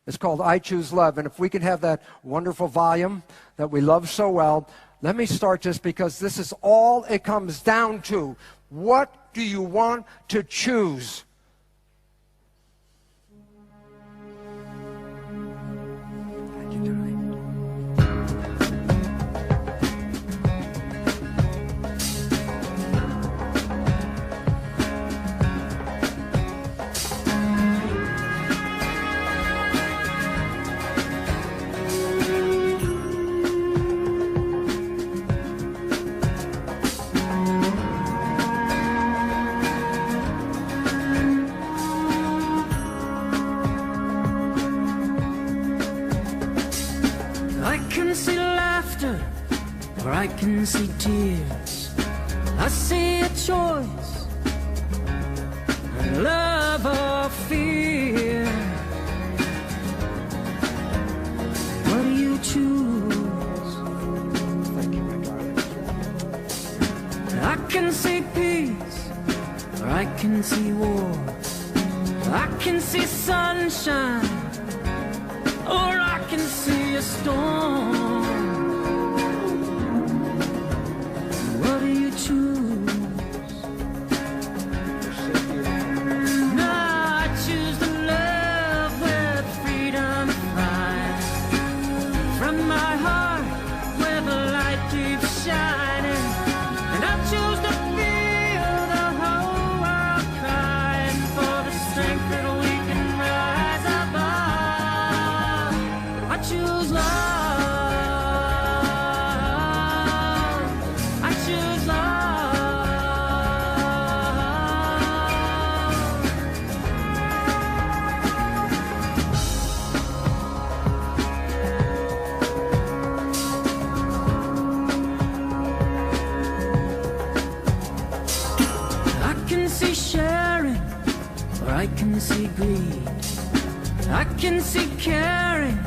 It's called I Choose Love. And if we can have that wonderful volume that we love so well, let me start this, because this is all it comes down to. What do you want to choose? Thank you, darling. I can see tears, I see a choice, and love or fear. What do you choose? Thank you, my darling. I can see peace, or I can see war. I can see sunshine, or I can see a storm. Choose love. can see greed, I can see caring,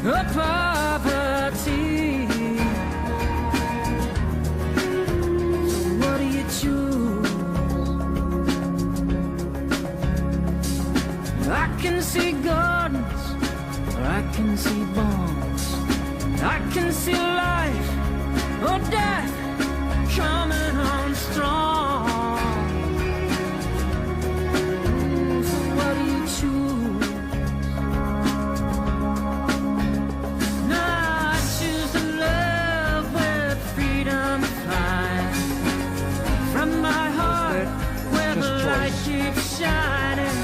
or poverty. So what do you choose? I can see gardens, or I can see bombs. I can see life or death coming on strong. So what do you choose? Now I choose to love with freedom flying from my heart where the light keeps shining.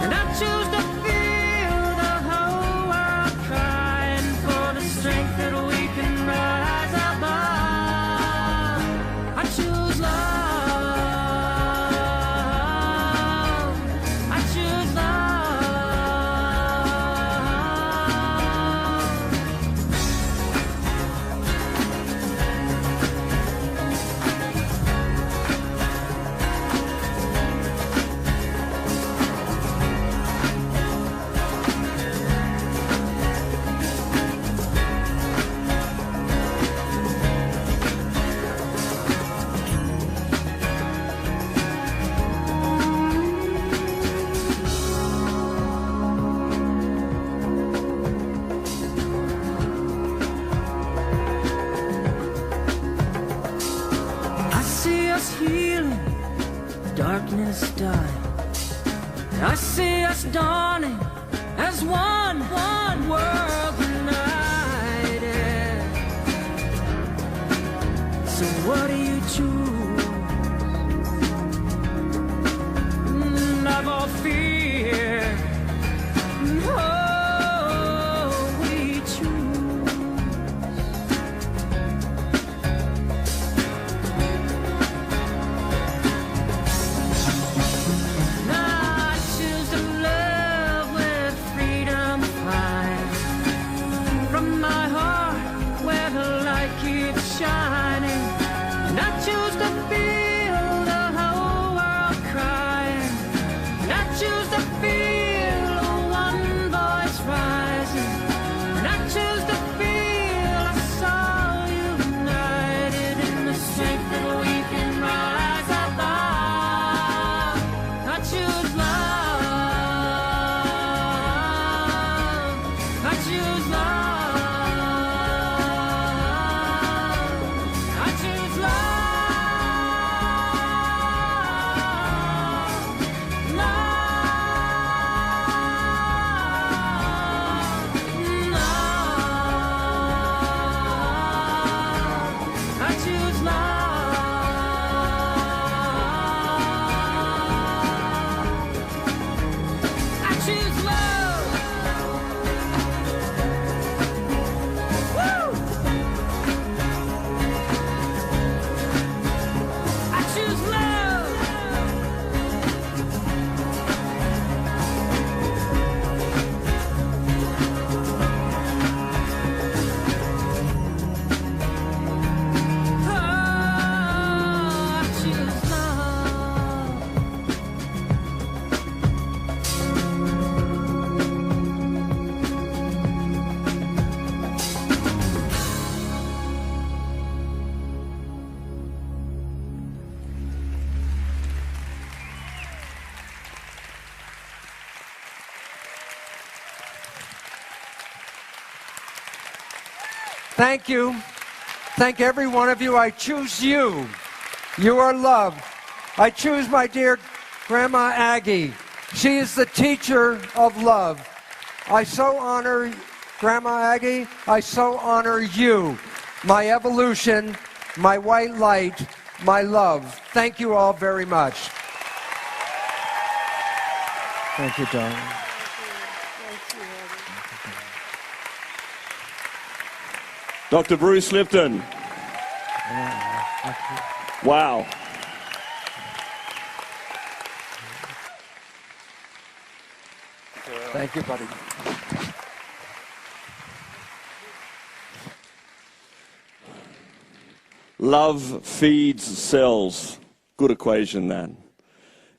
And I choose to feel the whole world crying for the strength that we can rise above. I choose love. I choose love. I see us healing, darkness dying. I see us dawning as one world united. So what do you choose? Love or fear? Oh, we choose. Now I choose to love with freedom flying from my heart where the light keeps shining. And I choose to feel the whole world crying. And I choose to feel one voice rising. And I choose to feel us all united in the strength that we can rise above. I choose love. I choose love. I choose love. Love. I choose love. I choose love. Woo! I choose love. Oh, I choose love. Thank you. Thank every one of you. I choose you. You are loved. I choose my dear Grandma Aggie. She is the teacher of love. I so honor Grandma Aggie. I so honor you, my evolution, my white light, my love. Thank you all very much. Thank you, darling. Dr. Bruce Lipton. Wow. Thank you, buddy. Love feeds cells. Good equation, that.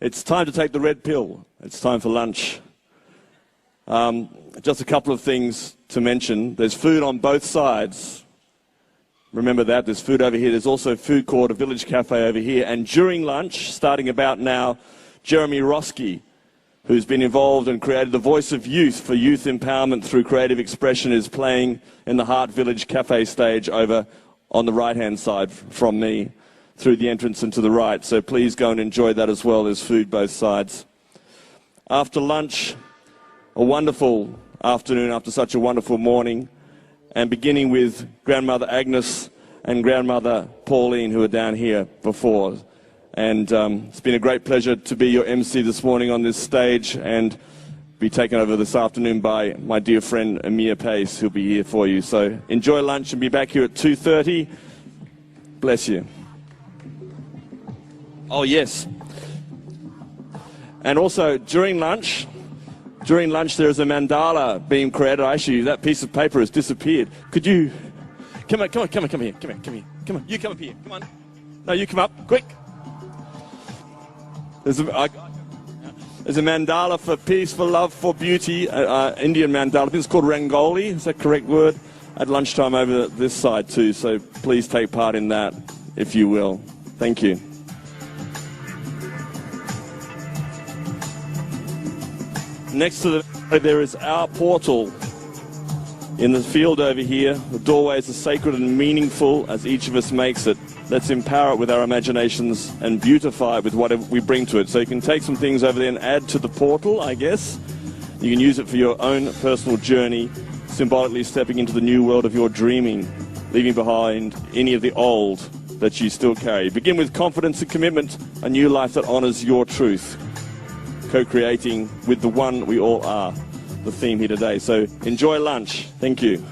It's time to take the red pill. It's time for lunch. Just a couple of things to mention. There's food on both sides. Remember that. There's food over here. There's also food court, a village cafe over here. And during lunch, starting about now, Jeremy Roski, who's been involved and created the Voice of Youth for youth empowerment through creative expression, is playing in the Heart Village Cafe stage over on the right-hand side from me through the entrance and to the right. So please go and enjoy that as well. There's food both sides. After lunch, a wonderful afternoon after such a wonderful morning, and beginning with Grandmother Agnes and Grandmother Pauline, who are down here before. And it's been a great pleasure to be your MC this morning on this stage and be taken over this afternoon by my dear friend Amir Pace, who'll be here for you. So enjoy lunch and be back here at 2:30. Bless you. Oh, yes. And also, during lunch there is a mandala being created. Actually, that piece of paper has disappeared. Could you... Come here. You come up here. Come on. No, you come up. Quick. There's a mandala for peace, for love, for beauty, Indian mandala. I think it's called Rangoli. Is that the correct word? At lunchtime over this side too, so please take part in that, if you will. Thank you. Next to there is our portal in the field over here. The doorway is as sacred and meaningful as each of us makes it. Let's empower it with our imaginations and beautify it with whatever we bring to it. So you can take some things over there and add to the portal, I guess. You can use it for your own personal journey, symbolically stepping into the new world of your dreaming, leaving behind any of the old that you still carry. Begin with confidence and commitment, a new life that honors your truth. Co-creating with the one we all are, the theme here today. So enjoy lunch. Thank you.